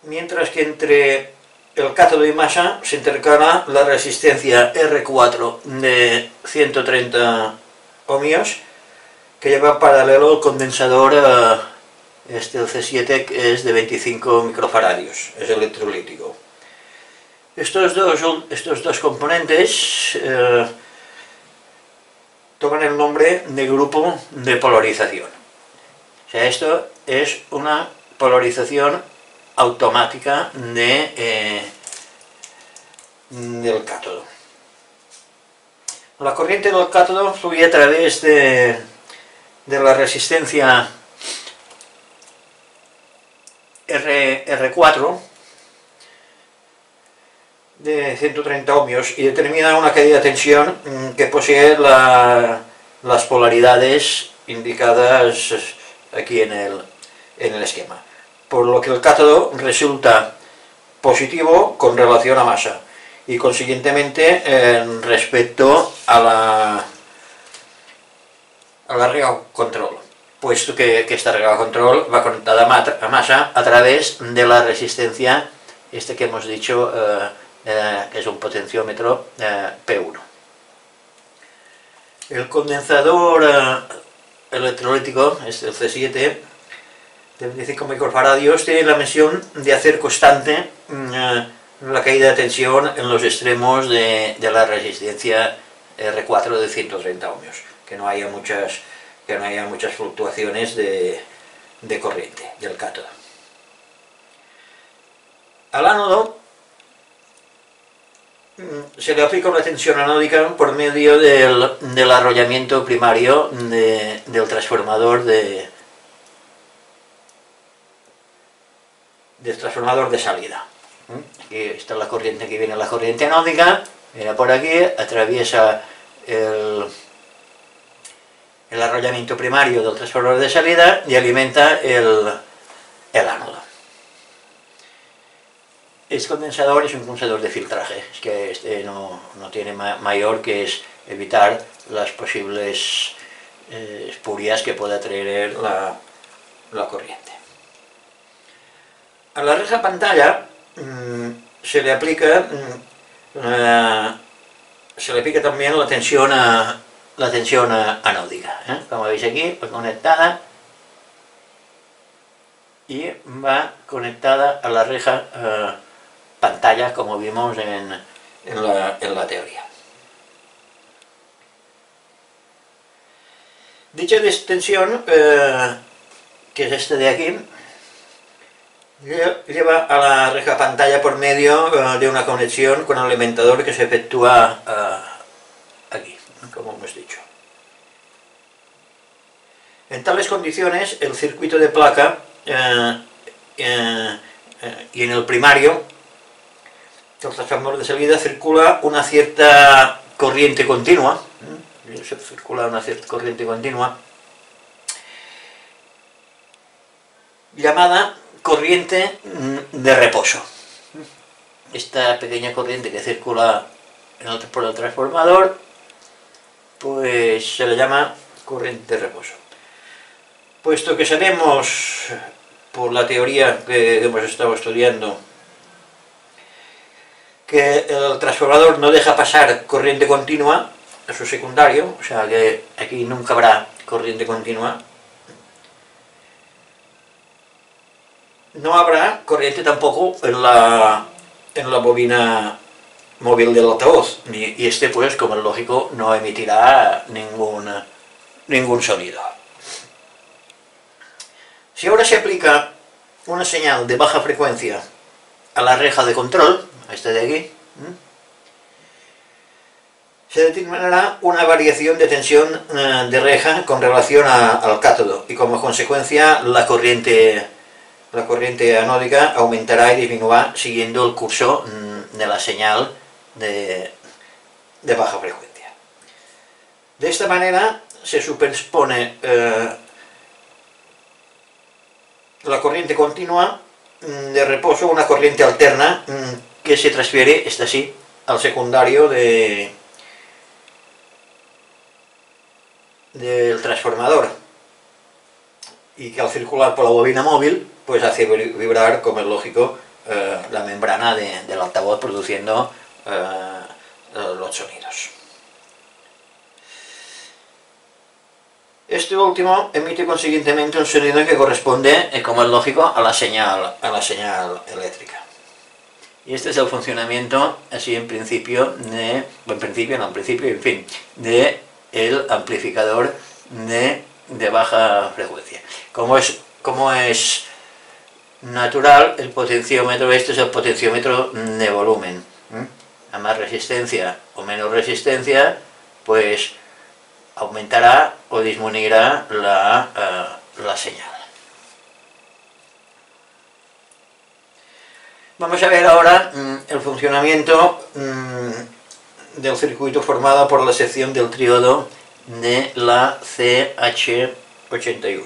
Mientras que entre el cátodo y masa se intercala la resistencia R4 de 130 ohmios que lleva paralelo al condensador Este, el C7, es de 25 microfaradios, es electrolítico. Estos dos componentes toman el nombre de grupo de polarización. O sea, esto es una polarización automática del cátodo. La corriente del cátodo fluye a través de la resistencia R4 de 130 ohmios y determina una caída de tensión que posee las polaridades indicadas aquí en el esquema, por lo que el cátodo resulta positivo con relación a masa y consiguientemente respecto a la regla control, puesto que esta regla control va conectada a masa a través de la resistencia que hemos dicho que es un potenciómetro P1. El condensador electrolítico, el C7, de 25 microfaradios, tiene la misión de hacer constante la caída de tensión en los extremos de la resistencia R4 de 130 ohmios, que no haya muchas fluctuaciones de corriente del cátodo. Al ánodo se le aplica una tensión anódica por medio del arrollamiento primario del transformador de salida. Aquí está la corriente, que viene la corriente anódica, viene por aquí, atraviesa el arrollamiento primario del transformador de salida y alimenta el ánodo. Este condensador es un condensador de filtraje, es que este no tiene mayor que es evitar las posibles espurias que pueda traer la corriente. A la reja pantalla se le aplica también la tensión anódica, como veis aquí, va conectada y va conectada a la reja pantalla, como vimos en la teoría. Dicha tensión, que es esta de aquí, lleva a la reja pantalla por medio de una conexión con el alimentador que se efectúa aquí, como hemos dicho. En tales condiciones, el circuito de placa y en el primario, el transformador de salida, circula una cierta corriente continua, llamada corriente de reposo. Esta pequeña corriente que circula por el transformador, pues se le llama corriente de reposo. Puesto que sabemos, por la teoría que hemos estado estudiando, que el transformador no deja pasar corriente continua a su secundario, o sea que aquí nunca habrá corriente continua, no habrá corriente tampoco en la bobina móvil del altavoz, y este, pues, como es lógico, no emitirá ningún sonido. Si ahora se aplica una señal de baja frecuencia a la reja de control, a esta de aquí, se determinará una variación de tensión de reja con relación al cátodo, y como consecuencia la corriente anódica aumentará y disminuirá siguiendo el curso de la señal de baja frecuencia. De esta manera se superpone la corriente continua de reposo a una corriente alterna que se transfiere, esta sí, al secundario del transformador, y que al circular por la bobina móvil, pues hace vibrar, como es lógico, la membrana del altavoz, produciendo los sonidos. Este último emite consiguientemente un sonido que corresponde, como es lógico, a la señal eléctrica. Y este es el funcionamiento, así en principio, en fin, del amplificador de baja frecuencia. Como es natural, el potenciómetro este es el potenciómetro de volumen. A más resistencia o menos resistencia, pues aumentará o disminuirá la señal. Vamos a ver ahora el funcionamiento del circuito formado por la sección del triodo de la CH81.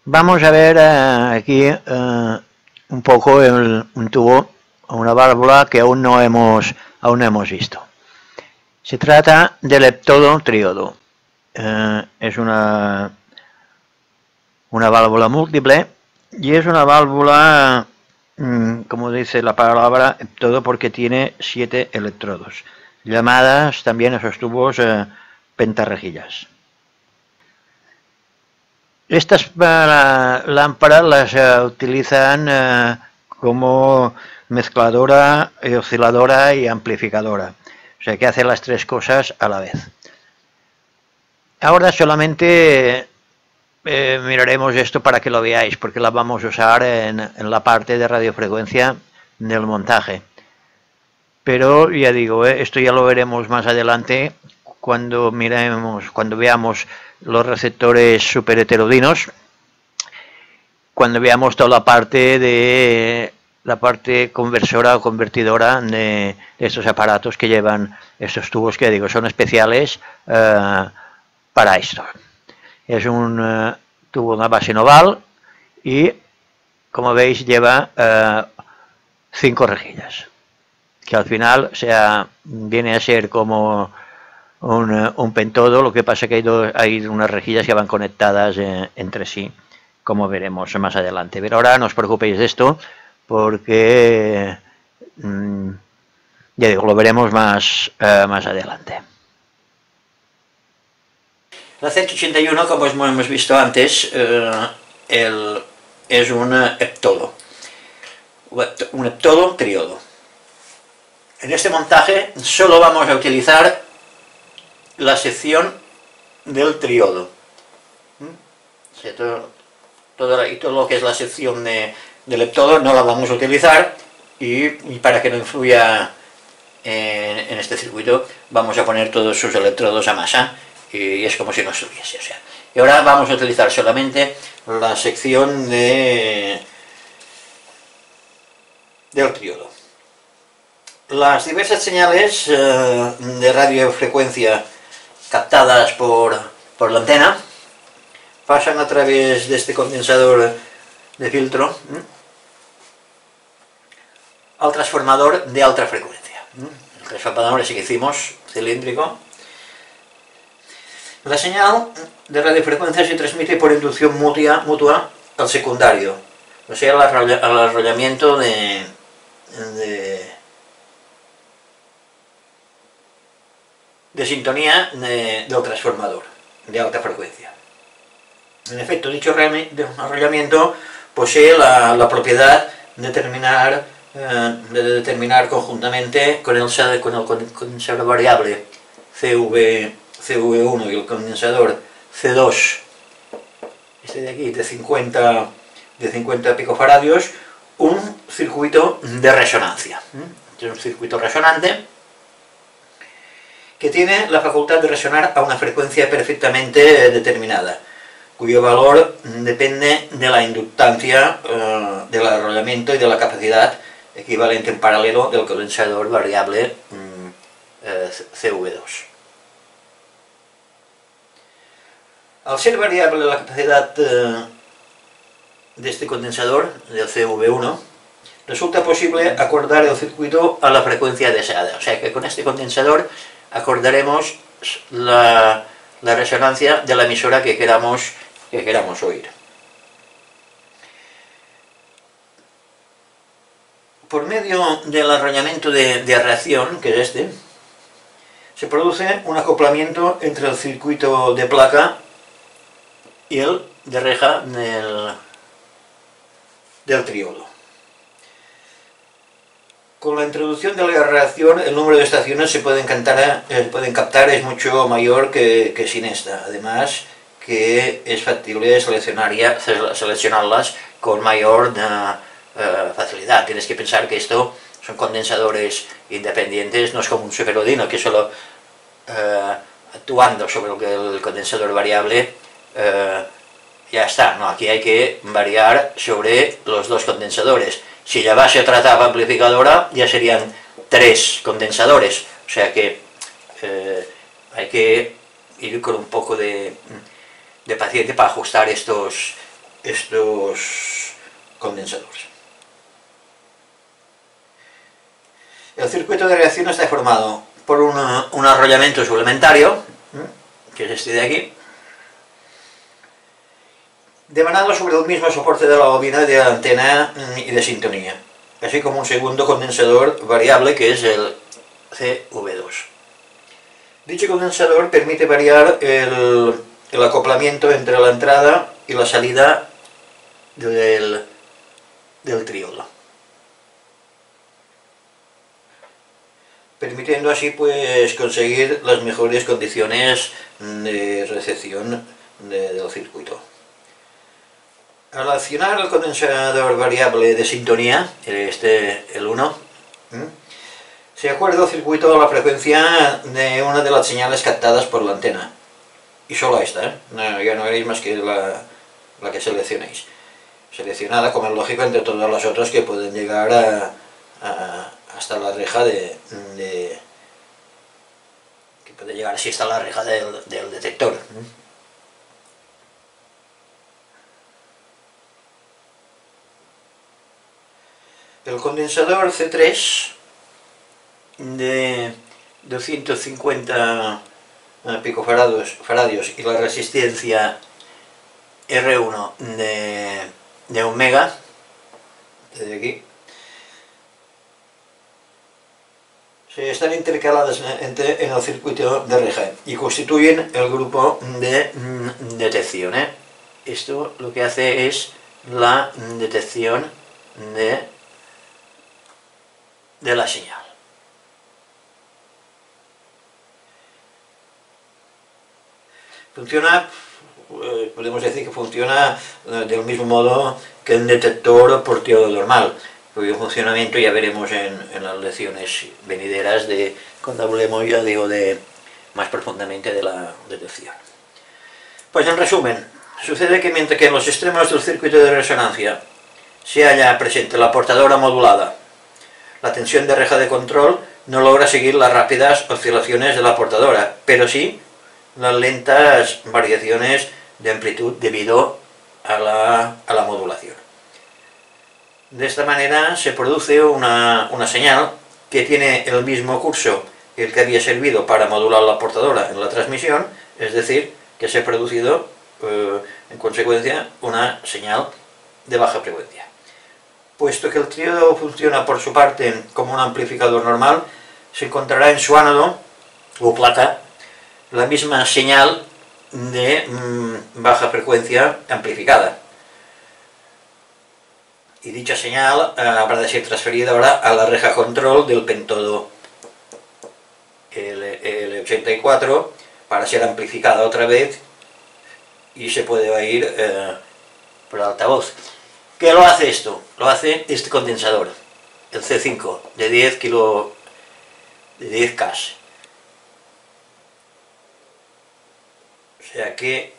Vamos a ver aquí un poco un tubo, una válvula que aún no hemos visto. Se trata del heptodo triodo. Es una válvula múltiple y es una válvula, como dice la palabra, heptodo, porque tiene 7 electrodos, llamadas también esos tubos pentarrejillas. Estas lámparas las utilizan como mezcladora, osciladora y amplificadora. O sea que hace las 3 cosas a la vez. Ahora solamente miraremos esto para que lo veáis, porque la vamos a usar en la parte de radiofrecuencia del montaje. Pero ya digo, esto ya lo veremos más adelante cuando veamos los receptores superheterodinos, cuando veamos toda la parte conversora o convertidora de estos aparatos que llevan estos tubos, que digo, son especiales para esto. Es un tubo de base oval y, como veis, lleva 5 rejillas, que al final viene a ser como un pentodo. Lo que pasa es que hay unas rejillas que van conectadas entre sí, como veremos más adelante. Pero ahora no os preocupéis de esto, porque ya digo, lo veremos más adelante. La CH81, como hemos visto antes, es un heptodo triodo. En este montaje solo vamos a utilizar la sección del triodo. O sea, todo lo que es la sección del heptodo no la vamos a utilizar, y para que no influya en este circuito vamos a poner todos sus electrodos a masa, y es como si no estuviese. O sea, y ahora vamos a utilizar solamente la sección del triodo. Las diversas señales de radiofrecuencia captadas por la antena pasan a través de este condensador de filtro al transformador de alta frecuencia. El transformador ese que hicimos, cilíndrico. La señal de radiofrecuencia se transmite por inducción mutua al secundario, o sea, al arrollamiento del sintonía del transformador de alta frecuencia. En efecto, dicho arrollamiento posee la propiedad de determinar conjuntamente con el condensador variable CV1 y el condensador C2, este de aquí, de 50 picofaradios, un circuito de resonancia. Es un circuito resonante que tiene la facultad de resonar a una frecuencia perfectamente determinada, cuyo valor depende de la inductancia, del arrollamiento y de la capacidad equivalente en paralelo del condensador variable CV2. Al ser variable la capacidad de este condensador, del CV1, resulta posible acordar el circuito a la frecuencia deseada. O sea que con este condensador acordaremos la resonancia de la emisora que queramos oír. Por medio del arrollamiento de reacción, que es este, se produce un acoplamiento entre el circuito de placa y el de reja del triolo. Con la introducción de la reacción, el número de estaciones se pueden captar es mucho mayor que sin esta. Además, que es factible seleccionarlas con mayor facilidad. Tienes que pensar que esto son condensadores independientes, no es como un superodino que solo actuando sobre el condensador variable ya está. No, aquí hay que variar sobre los dos condensadores. Si la base trataba amplificadora, ya serían 3 condensadores, o sea que hay que ir con un poco de paciencia para ajustar estos condensadores. El circuito de reacción está formado por un arrollamiento suplementario, que es este de aquí, devanado sobre el mismo soporte de la bobina de la antena y de sintonía, así como un segundo condensador variable que es el CV2. Dicho condensador permite variar el acoplamiento entre la entrada y la salida del triolo, permitiendo así pues conseguir las mejores condiciones de recepción del circuito. Al accionar el condensador variable de sintonía, el 1, se acuerda el circuito a la frecuencia de una de las señales captadas por la antena. Y solo esta, no, ya no haréis más que la que seleccionéis. Seleccionada, como es lógico, entre todas las otras que pueden llegar hasta la reja que puede llegar así hasta la reja del detector. El condensador C3 de 250 picofaradios y la resistencia R1 de 1 mega, desde aquí, se están intercaladas en el circuito de reja y constituyen el grupo de detección. Esto lo que hace es la detección de la señal. Funciona, podemos decir que funciona del mismo modo que un detector por tiodo normal, cuyo funcionamiento ya veremos en las lecciones venideras cuando hablemos, ya digo, más profundamente de la detección. Pues en resumen, sucede que mientras que en los extremos del circuito de resonancia se halla presente la portadora modulada, la tensión de reja de control no logra seguir las rápidas oscilaciones de la portadora, pero sí las lentas variaciones de amplitud debido a la modulación. De esta manera se produce una señal que tiene el mismo curso que el que había servido para modular la portadora en la transmisión, es decir, que se ha producido en consecuencia una señal de baja frecuencia. Puesto que el triodo funciona por su parte como un amplificador normal, se encontrará en su ánodo o placa la misma señal de baja frecuencia amplificada. Y dicha señal habrá de ser transferida ahora a la reja control del pentodo L84 para ser amplificada otra vez y se puede oír por altavoz. ¿Qué lo hace esto? Lo hace este condensador, el C5 de 10 K. O sea que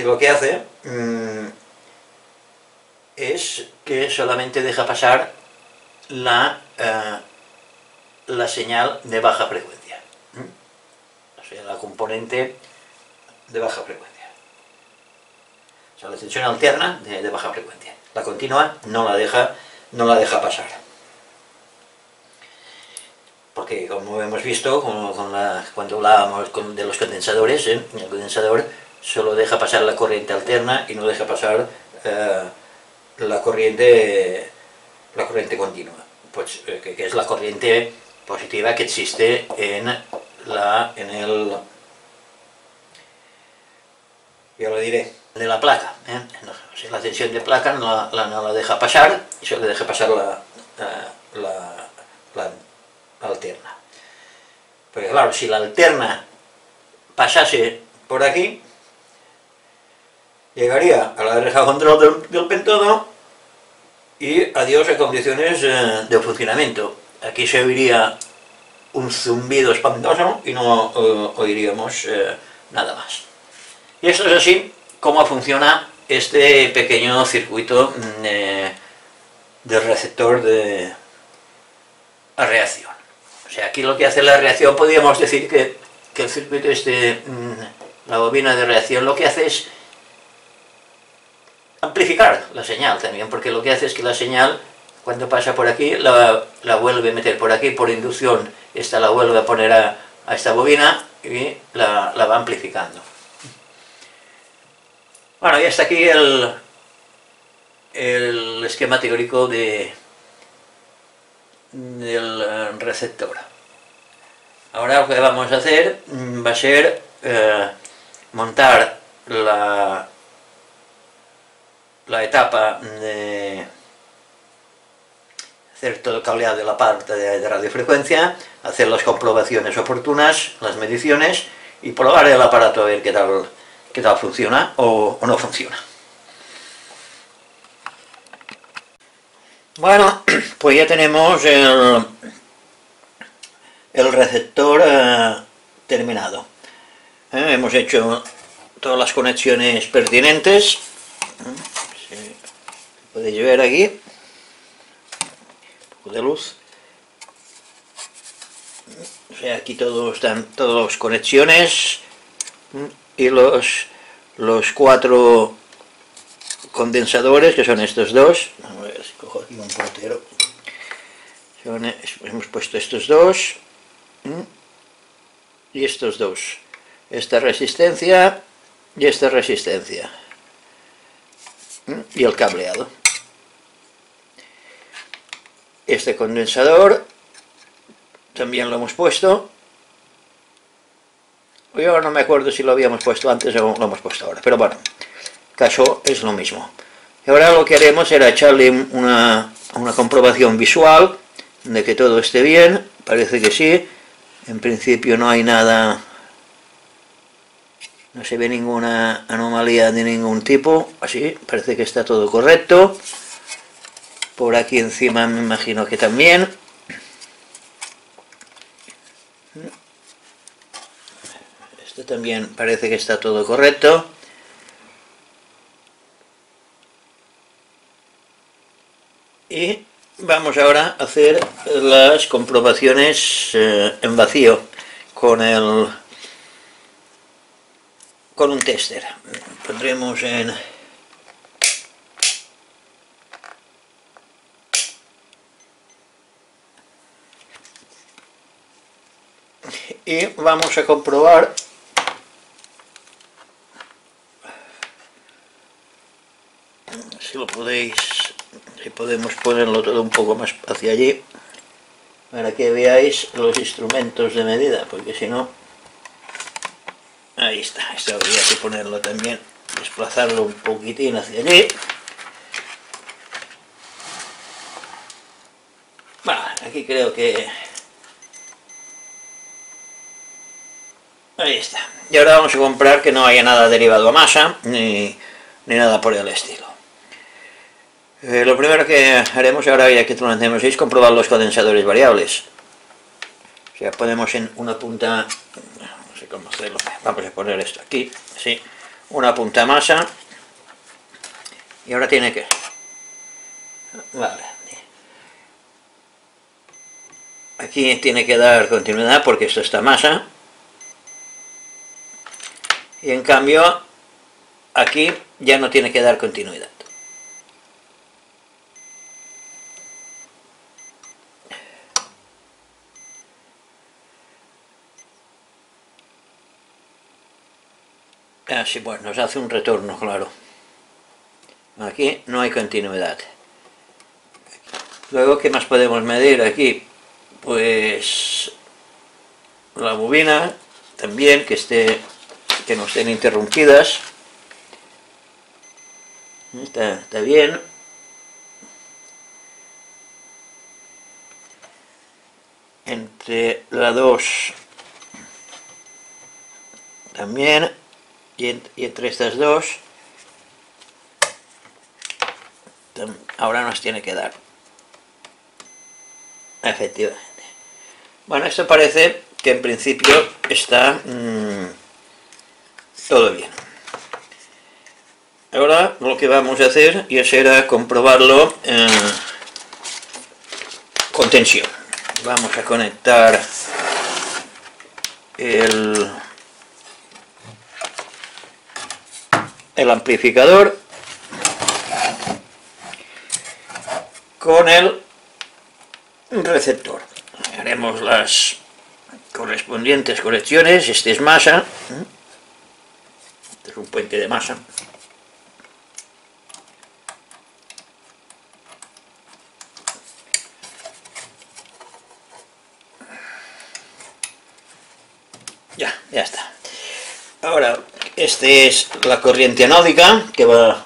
lo que hace es que solamente deja pasar la señal de baja frecuencia, o sea, la componente de baja frecuencia, o sea, la tensión alterna de baja frecuencia. La continua no la deja pasar, porque como hemos visto cuando hablábamos de los condensadores, el condensador solo deja pasar la corriente alterna y no deja pasar la corriente continua, pues, que es la corriente positiva que existe en ya lo diré, de la placa, ¿eh? O sea, la tensión de placa no la deja pasar, y solo deja pasar la alterna. Porque claro, si la alterna pasase por aquí, llegaría a la reja control del pentodo y adiós a condiciones de funcionamiento. Aquí se oiría un zumbido espantoso y no oiríamos nada más. Y esto es así como funciona este pequeño circuito del receptor de reacción. O sea, aquí lo que hace la reacción, podríamos decir que el circuito la bobina de reacción, lo que hace es amplificar la señal también, porque lo que hace es que la señal, cuando pasa por aquí, la vuelve a meter por aquí, por inducción, esta la vuelve a poner a esta bobina y la va amplificando. Bueno, y hasta aquí el esquema teórico del receptor. Ahora lo que vamos a hacer va a ser montar la etapa de hacer todo el cableado de la parte de radiofrecuencia, hacer las comprobaciones oportunas, las mediciones y probar el aparato a ver qué tal funciona o no funciona. Bueno, pues ya tenemos el receptor terminado. Hemos hecho todas las conexiones pertinentes. Podéis ver aquí un poco de luz. O sea, aquí están todas las conexiones y los 4 condensadores, que son estos dos. A ver si cojo aquí un portero. Hemos puesto estos dos y estos dos. Esta resistencia y esta resistencia. Y el cableado. Este condensador también lo hemos puesto. Yo no me acuerdo si lo habíamos puesto antes o lo hemos puesto ahora, pero bueno, caso es lo mismo. Y ahora lo que haremos será echarle una comprobación visual de que todo esté bien. Parece que sí. En principio no hay nada, no se ve ninguna anomalía de ningún tipo. Así, parece que está todo correcto. Por aquí encima me imagino que también. Esto también parece que está todo correcto. Y vamos ahora a hacer las comprobaciones en vacío con un tester. Pondremos y vamos a comprobar si podemos ponerlo todo un poco más hacia allí para que veáis los instrumentos de medida, porque si no, ahí está. Esto habría que ponerlo también, desplazarlo un poquitín hacia allí. Bueno, aquí creo que ahí está. Y ahora vamos a comprar que no haya nada derivado a masa ni nada por el estilo. Lo primero que haremos ahora, ya que lo hacemos, es comprobar los condensadores variables. O sea, ponemos en una punta, no sé cómo hacerlo, vamos a poner esto aquí, sí, una punta masa, y ahora tiene que, vale, aquí tiene que dar continuidad porque esto está masa, y en cambio aquí ya no tiene que dar continuidad. Sí, bueno, nos hace un retorno, claro. Aquí no hay continuidad. Luego, ¿qué más podemos medir aquí? Pues la bobina también, que no estén interrumpidas. Está bien. Entre la 2 también, y entre estas dos ahora nos tiene que dar, efectivamente. Bueno, esto parece que en principio está todo bien. Ahora lo que vamos a hacer ya será comprobarlo con tensión. Vamos a conectar el amplificador con el receptor. Haremos las correspondientes conexiones. Este es masa, este es un puente de masa. Ya está. Ahora, este es la corriente anódica que va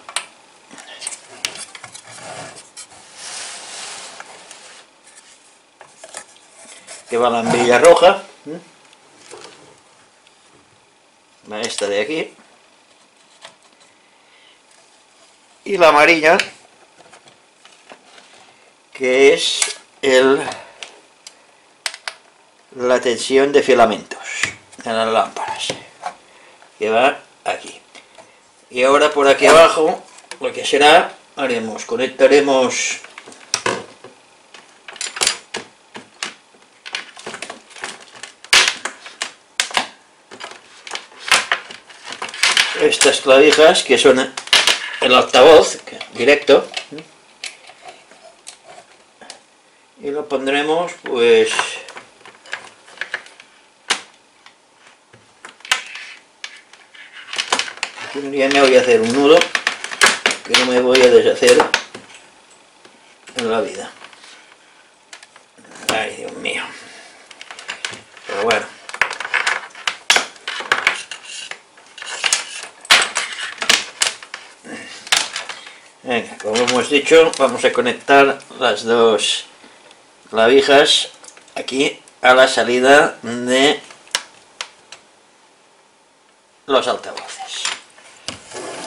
a la ambilla roja, va esta de aquí, y la amarilla, que es la tensión de filamentos en las lámparas, que va aquí. Y ahora por aquí abajo lo que será, conectaremos estas clavijas, que son el altavoz directo, y lo pondremos pues ya me voy a hacer un nudo que no me voy a deshacer en la vida. Ay, Dios mío. Pero bueno. Venga, como hemos dicho, vamos a conectar las dos clavijas aquí a la salida de los altavoces.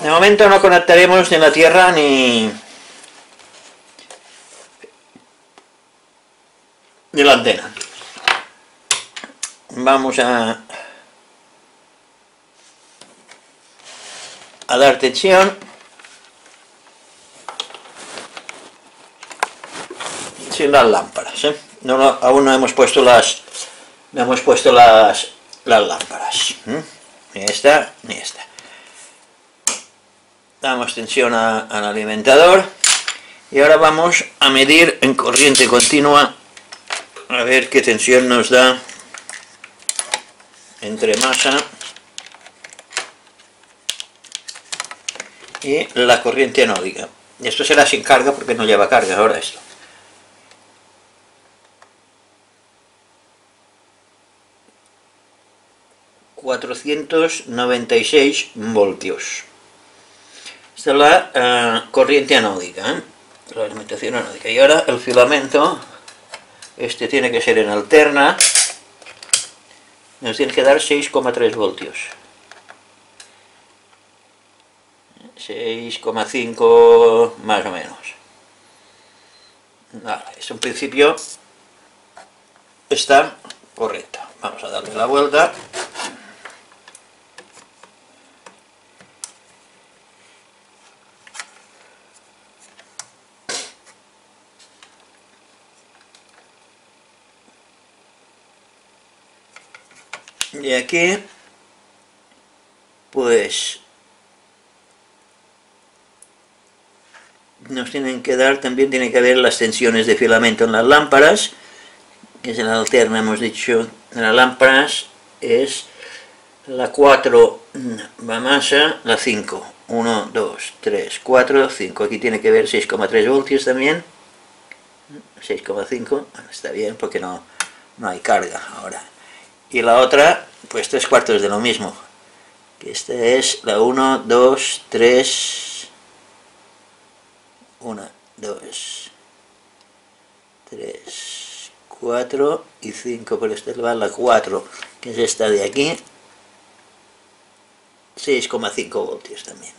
De momento no conectaremos ni la tierra ni la antena. Vamos a dar tensión sin las lámparas, ¿eh? Aún no hemos puesto las lámparas, ni esta ni esta. Damos tensión al alimentador y ahora vamos a medir en corriente continua a ver qué tensión nos da entre masa y la corriente anódica. Esto será sin carga porque no lleva carga ahora esto. ...496 voltios. Esta es la corriente anódica, la alimentación anódica. Y ahora el filamento, este tiene que ser en alterna, nos tiene que dar 6,3 voltios. 6,5 más o menos. Vale, esto en principio está correcto. Vamos a darle la vuelta. Y aquí pues nos tienen que dar, también tiene que haber las tensiones de filamento en las lámparas, que es en la alterna, hemos dicho, en las lámparas es la 4 va masa, la 5, 1, 2, 3, 4, 5, aquí tiene que haber 6,3 voltios también, 6,5, está bien porque no hay carga ahora. y la otra pues 3/4 de lo mismo, que esta es la 1, 2, 3, 1, 2, 3, 4 y 5, pero esta va la 4, que es esta de aquí, 6,5 voltios también.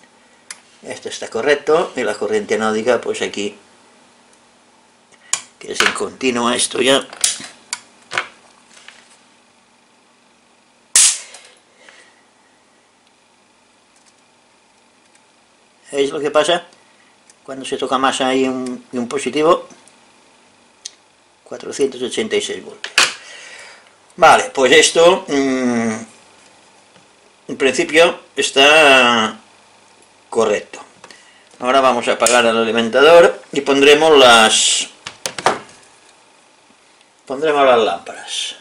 Esto está correcto, y la corriente anódica pues aquí, que es en continua esto ya. ¿Veis lo que pasa? Cuando se toca más ahí un positivo, 486 voltios. Vale, pues esto en principio está correcto. Ahora vamos a apagar el alimentador y pondremos las lámparas.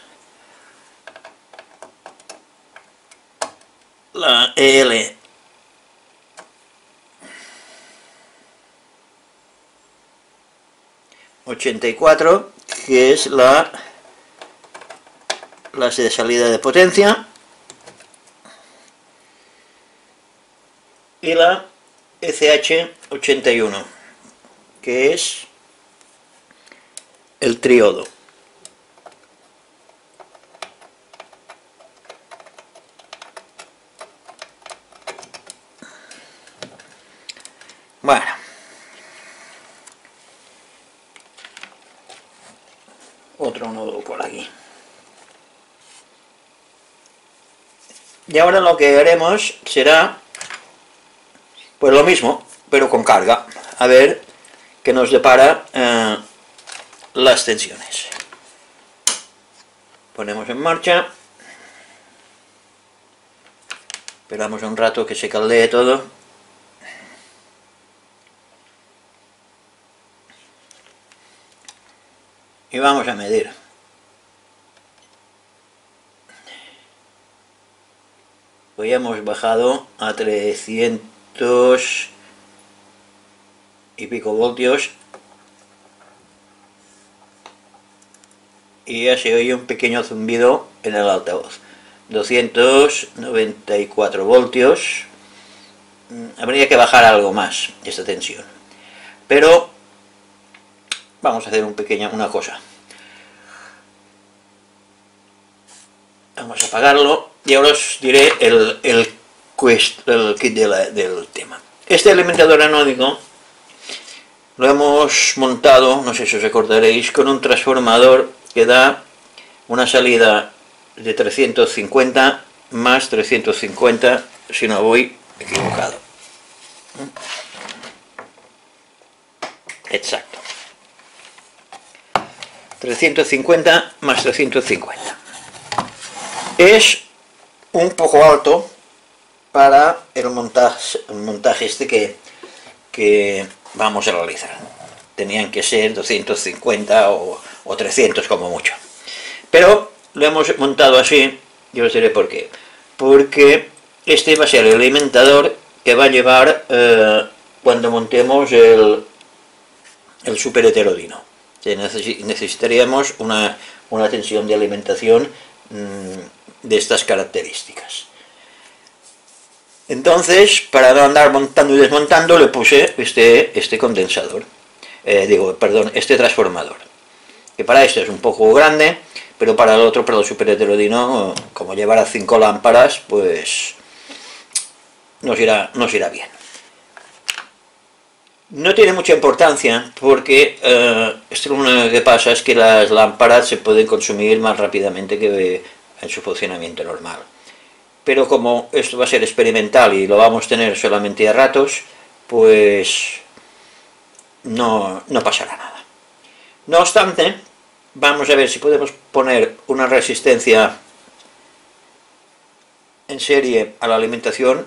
La EL 84, que es la de salida de potencia, y la ECH81, que es el triodo. Bueno, otro nodo por aquí. Y ahora lo que haremos será pues lo mismo, pero con carga, a ver qué nos depara las tensiones. Ponemos en marcha, esperamos un rato que se caldee todo. Y vamos a medir. Hoy hemos bajado a 300 y pico voltios y ya se oye un pequeño zumbido en el altavoz. 294 voltios. Habría que bajar algo más esta tensión, pero vamos a hacer una cosa. Vamos a apagarlo y ahora os diré el kit del tema. Este alimentador anódico lo hemos montado, no sé si os acordaréis, con un transformador que da una salida de 350 más 350, si no voy equivocado. Exacto. 350 más 350. Es un poco alto para el montaje este que vamos a realizar. Tenían que ser 250 o 300 como mucho. Pero lo hemos montado así, yo os diré por qué. Porque este va a ser el alimentador que va a llevar cuando montemos el super heterodino. Necesitaríamos una tensión de alimentación de estas características. Entonces, para no andar montando y desmontando, le puse este condensador, este transformador, que para esto es un poco grande, pero para el otro, para el super heterodino, como llevará 5 lámparas, pues nos irá bien. No tiene mucha importancia porque esto lo único que pasa es que las lámparas se pueden consumir más rápidamente que en su funcionamiento normal. Pero como esto va a ser experimental y lo vamos a tener solamente a ratos, pues no pasará nada. No obstante, vamos a ver si podemos poner una resistencia en serie a la alimentación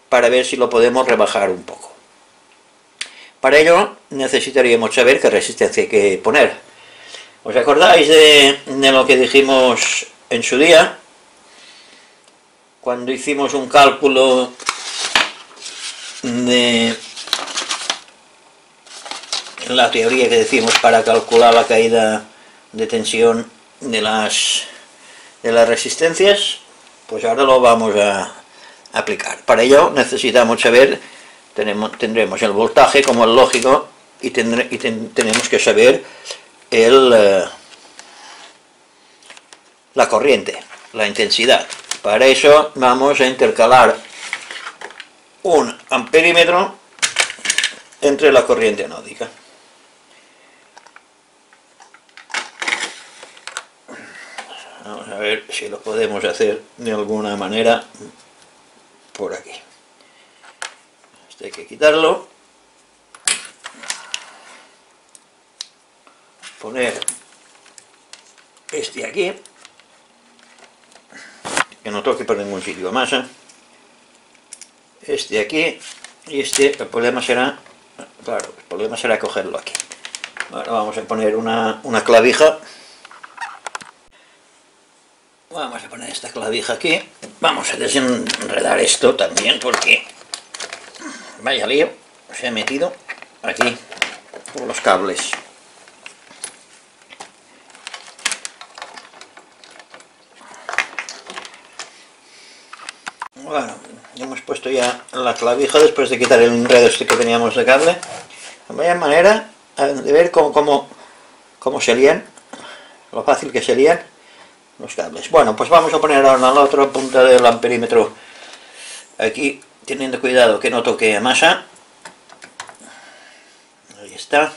para ver si lo podemos rebajar un poco. Para ello necesitaríamos saber qué resistencia hay que poner. ¿Os acordáis de lo que dijimos en su día? Cuando hicimos un cálculo de la teoría que decimos para calcular la caída de tensión de las de las resistencias, pues ahora lo vamos a aplicar. Para ello necesitamos saber, tendremos el voltaje como el lógico y tenemos que saber la corriente, la intensidad. Para eso vamos a intercalar un amperímetro entre la corriente anódica. Vamos a ver si lo podemos hacer de alguna manera por aquí. Este hay que quitarlo, poner este aquí, que no toque por ningún sitio más, este aquí, y este, el problema será, claro, el problema será cogerlo aquí. Ahora vamos a poner una clavija. Vamos a poner esta clavija aquí. Vamos a desenredar esto también porque vaya lío se ha metido aquí por los cables. Bueno, hemos puesto ya la clavija después de quitar el enredo este que teníamos de cable. Vaya manera de ver cómo se lían, lo fácil que se lían los cables. Bueno, pues vamos a poner ahora la otra punta del amperímetro aquí, teniendo cuidado que no toque a masa. Ahí está.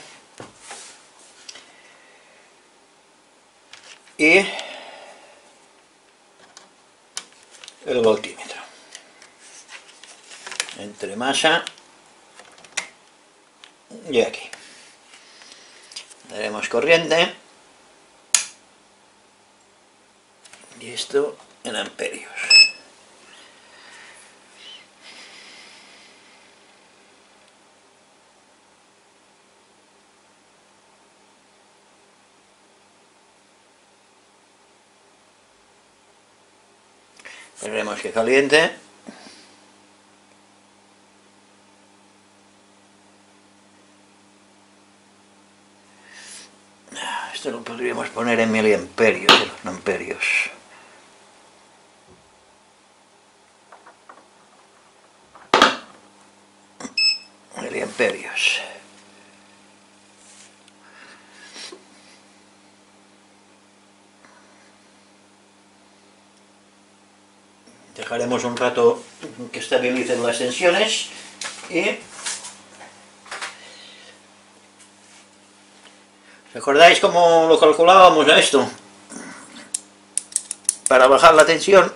Y el voltímetro. Entre masa y aquí. Daremos corriente. Y esto en amperios. Veremos que caliente. Esto lo podríamos poner en miliamperios, no amperios. Miliamperios. Dejaremos un rato que estabilicen las tensiones y ¿recordáis cómo lo calculábamos a esto? Para bajar la tensión,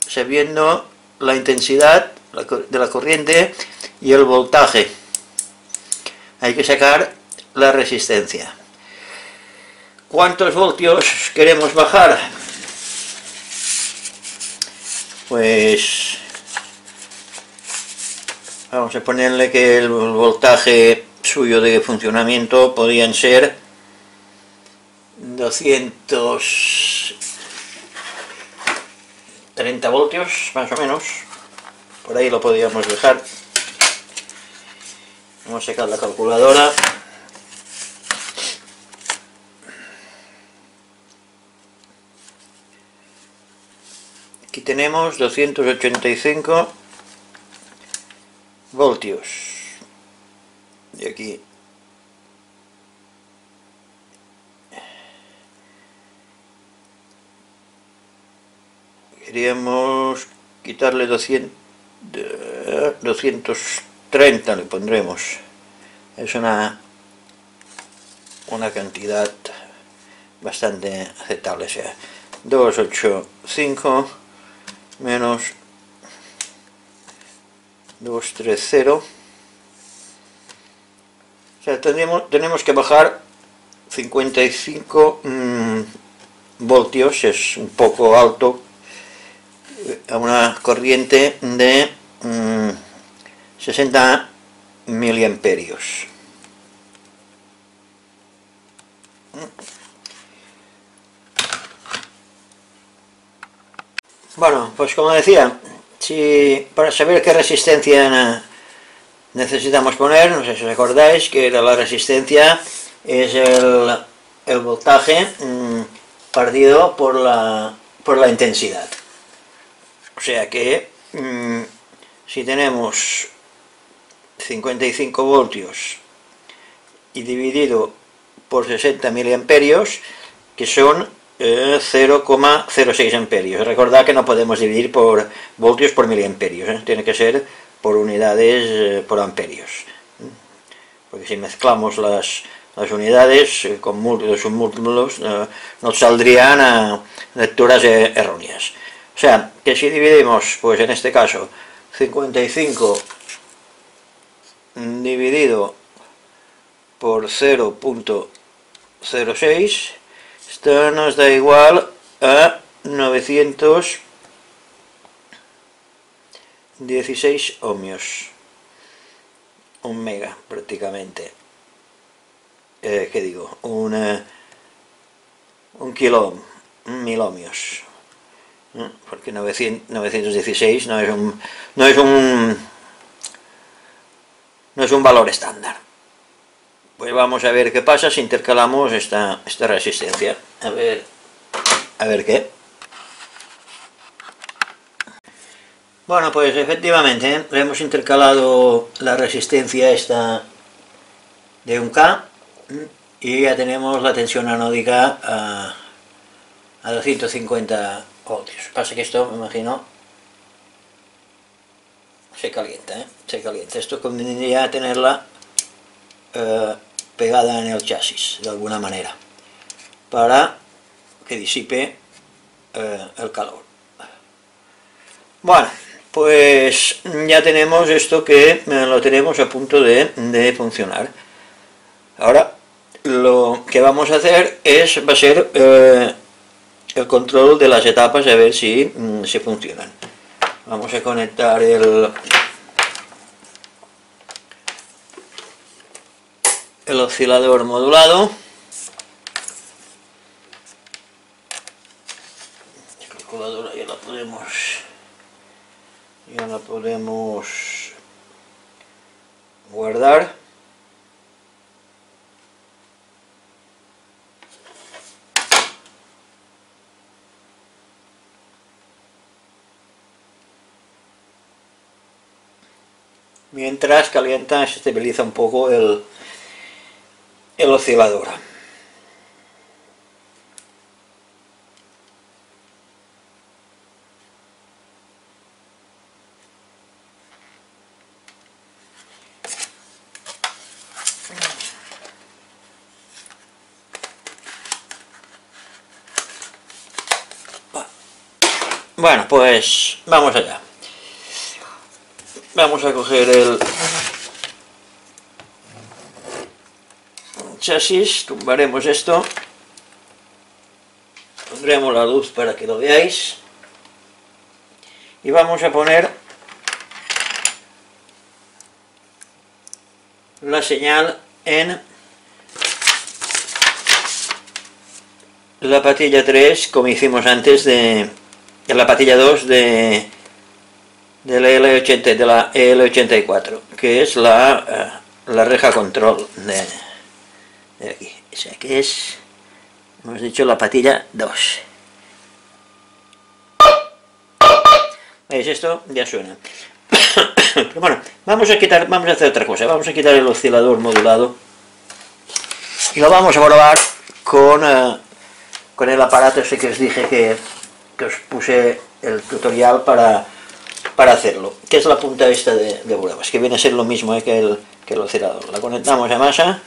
sabiendo la intensidad de la corriente y el voltaje, hay que sacar la resistencia. ¿Cuántos voltios queremos bajar? Pues vamos a ponerle que el voltaje suyo de funcionamiento podían ser 230 voltios, más o menos. Por ahí lo podíamos dejar. Vamos a sacar la calculadora. Aquí tenemos 285 voltios. Y aquí queríamos quitarle 230, le pondremos. Es una cantidad bastante aceptable. O sea, 285 menos 230. O sea, tenemos que bajar 55 voltios, es un poco alto, a una corriente de 60 miliamperios. Bueno, pues como decía, para saber qué resistencia necesitamos poner, no sé si os acordáis, que era la resistencia es el voltaje partido por la intensidad. O sea que si tenemos 55 voltios y dividido por 60 miliamperios, que son 0,06 amperios. Recordad que no podemos dividir por voltios por miliamperios, tiene que ser por unidades por amperios, porque si mezclamos las unidades con múltiplos y submúltiplos nos saldrían a lecturas erróneas. O sea, que si dividimos, pues en este caso, 55 dividido por 0,06, esto nos da igual a 916 ohmios, un mega prácticamente. ¿Qué digo? Un kilo ohm, 1000 ohmios, porque 916 no es un valor estándar. Pues vamos a ver qué pasa si intercalamos esta resistencia. A ver qué. Bueno, pues efectivamente hemos intercalado la resistencia esta de 1K y ya tenemos la tensión anódica a 250 voltios. Pasa que esto, me imagino, se calienta, se calienta. Esto convendría tenerla pegada en el chasis de alguna manera para que disipe el calor. Bueno, pues ya tenemos esto que lo tenemos a punto de funcionar. Ahora lo que vamos a hacer va a ser el control de las etapas, a ver si funcionan. Vamos a conectar el oscilador modulado. La calculadora ya la podemos guardar. Mientras calienta, se estabiliza un poco el oscilador. Bueno, pues vamos allá. Vamos a coger el chasis, tumbaremos esto, pondremos la luz para que lo veáis y vamos a poner la señal en la patilla 3, como hicimos antes, en la patilla 2 de la EL84, que es la reja control de aquí. O sea que es, hemos dicho, la patilla 2. ¿Veis? Esto ya suena. Pero bueno, vamos a hacer otra cosa. Vamos a quitar el oscilador modulado y lo vamos a probar con el aparato ese que os dije que os puse el tutorial para hacerlo, que es la punta esta de pruebas, que viene a ser lo mismo que el oscilador. La conectamos a masa,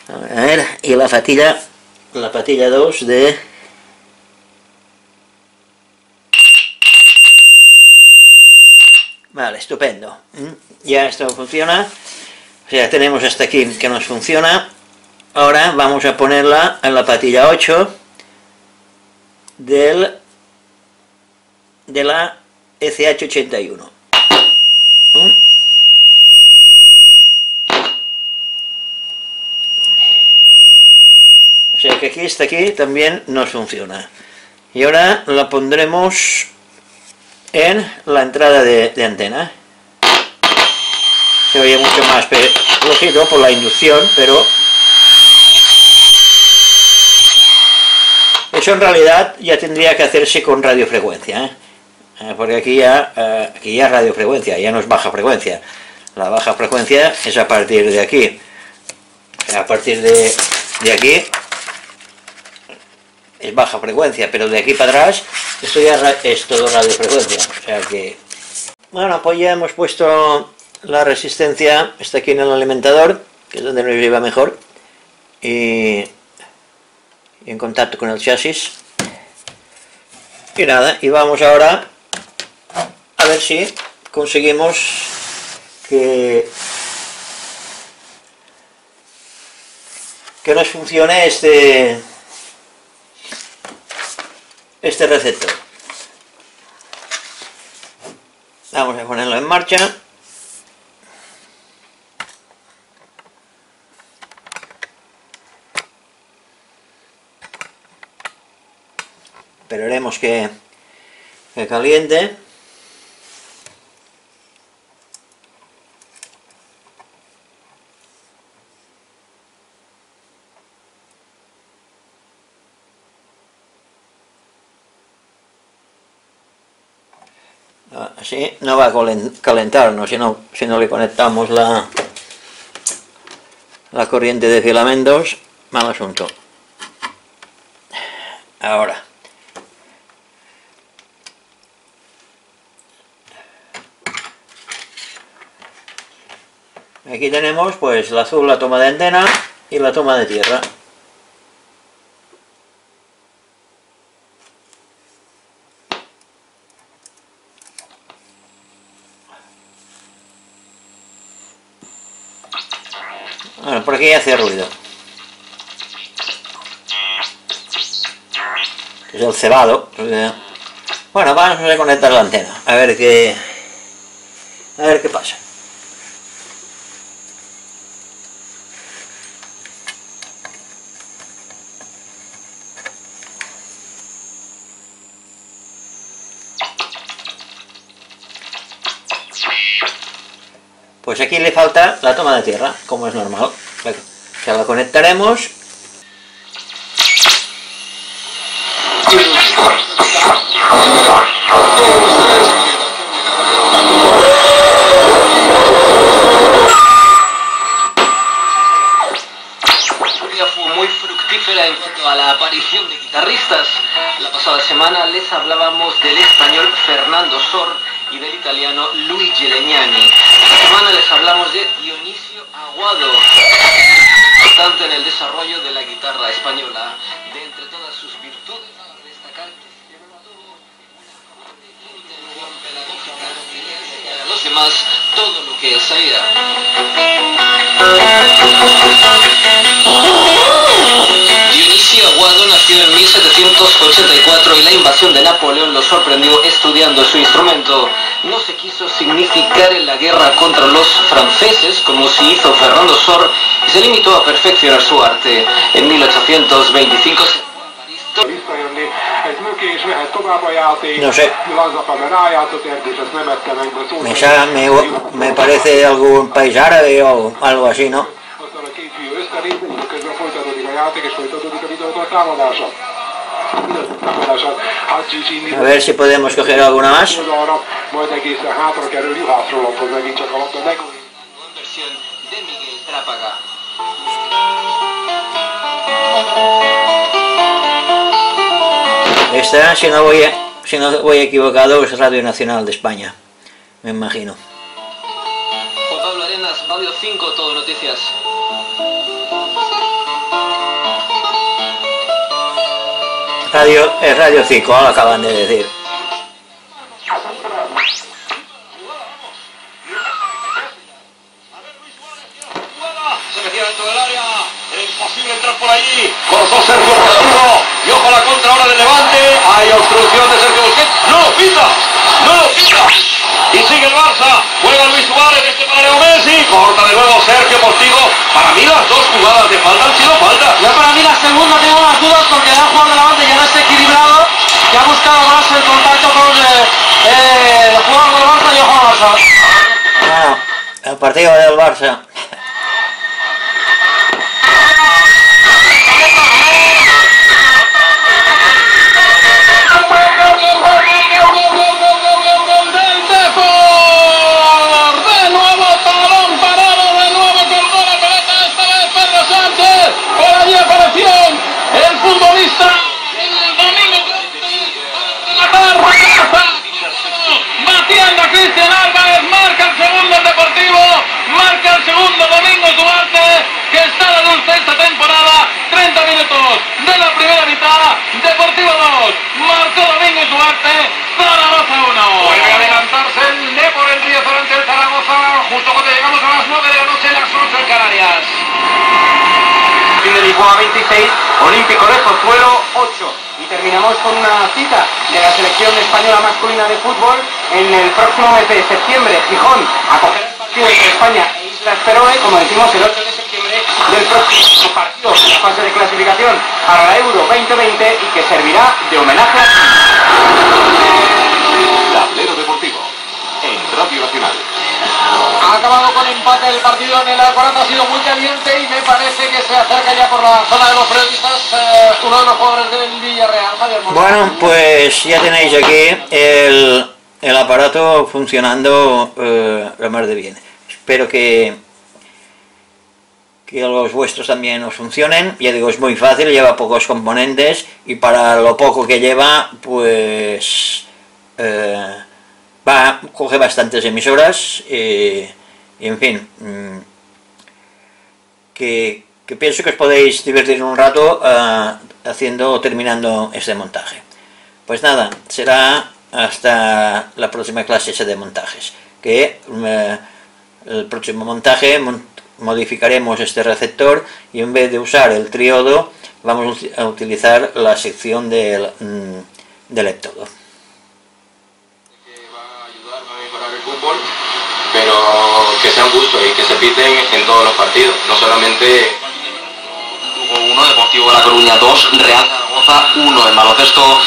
a ver, y la patilla 2 de... Vale, estupendo. Ya esto funciona. O sea, tenemos hasta aquí que nos funciona. Ahora vamos a ponerla en la patilla 8 de la ECH81. O sea que hasta aquí también nos funciona. Y ahora la pondremos en la entrada de antena. Se oye mucho más flojito por la inducción, pero Eso en realidad ya tendría que hacerse con radiofrecuencia, porque aquí ya radiofrecuencia, ya no es baja frecuencia. La baja frecuencia es a partir de aquí. A partir de aquí es baja frecuencia, pero de aquí para atrás esto ya es todo radiofrecuencia. O sea que... Bueno, pues ya hemos puesto la resistencia, está aquí en el alimentador, que es donde nos lleva mejor, y en contacto con el chasis. Y nada, y vamos ahora a ver si conseguimos que nos funcione este receptor. Vamos a ponerlo en marcha. Esperaremos que caliente. Así no va a calentarnos si no le conectamos la corriente de filamentos. Mal asunto. Ahora. Aquí tenemos pues el azul, la toma de antena y la toma de tierra. Bueno, por aquí hace ruido. Es el cebado. Bueno, vamos a conectar la antena. A ver qué pasa. Pues aquí le falta la toma de tierra, como es normal. Ya la conectaremos. Fue muy fructífera en cuanto a la aparición de guitarristas. La pasada semana les hablábamos del español Fernando Sor y del italiano Luigi Legnani. Esta semana les hablamos de Dionisio Aguado, importante en el desarrollo de la guitarra española. De entre todas sus virtudes, a destacar que tuvo una intención pedagógica que le enseñara a los demás todo lo que él sabía. Dionisio Aguado nació en 1784 y la invasión de Napoleón lo sorprendió estudiando su instrumento. No se quiso significar en la guerra contra los franceses, como si hizo Fernando Sor, y se limitó a perfeccionar su arte. En 1825 se fue a París. No sé. Me parece algún país árabe o algo así, ¿no? A ver si podemos coger alguna más. Esta, si no voy equivocado, es Radio Nacional de España, me imagino. Juan Pablo Arenas, Radio 5, Todo Noticias. Es Radio 5, ahora acaban de decir. Se metía dentro del área, era imposible entrar por allí. Cortó Sergio Busquets y ojo a la contra ahora del Levante. Hay obstrucción de Sergio Busquets. ¡No lo pita! ¡No lo pita! Y sigue el Barça. Juega Luis Suárez, para Leo Messi. Corta de nuevo Sergio Postigo. Para mí las dos jugadas de falta han sido faltas. Yo para mí la segunda tengo las dudas porque ya el jugador de Levante ya no está equilibrado, que ha buscado más el contacto con el jugador del Barça y ojo al Barça. Bueno, el partido del Barça. Lisboa 26, Olímpico de Pozuelo 8. Y terminamos con una cita de la selección española masculina de fútbol en el próximo mes de septiembre. Gijón acogerá el partido entre España e Islas Feroe, como decimos, el 8 de septiembre del próximo partido de la fase de clasificación para la Euro 2020 y que servirá de homenaje a... Tablero Deportivo, en Radio Nacional. Ha acabado con empate el partido en el Alcoraz, ha sido muy caliente y me parece que se acerca ya por la zona de los periodistas uno de los jugadores del Villarreal, Javier Montes. Bueno, pues ya tenéis aquí el aparato funcionando lo más de bien. Espero que los vuestros también os funcionen. Ya digo, es muy fácil, lleva pocos componentes y para lo poco que lleva, pues coge bastantes emisoras y en fin, que pienso que os podéis divertir un rato terminando este montaje. Pues nada, será hasta la próxima clase de montajes, que el próximo montaje modificaremos este receptor y en vez de usar el triodo vamos a utilizar la sección del leptodo. Fútbol, pero que sea un gusto y que se piten en todos los partidos, no solamente 1, Deportivo La Coruña 2, Real Zaragoza 1, en baloncesto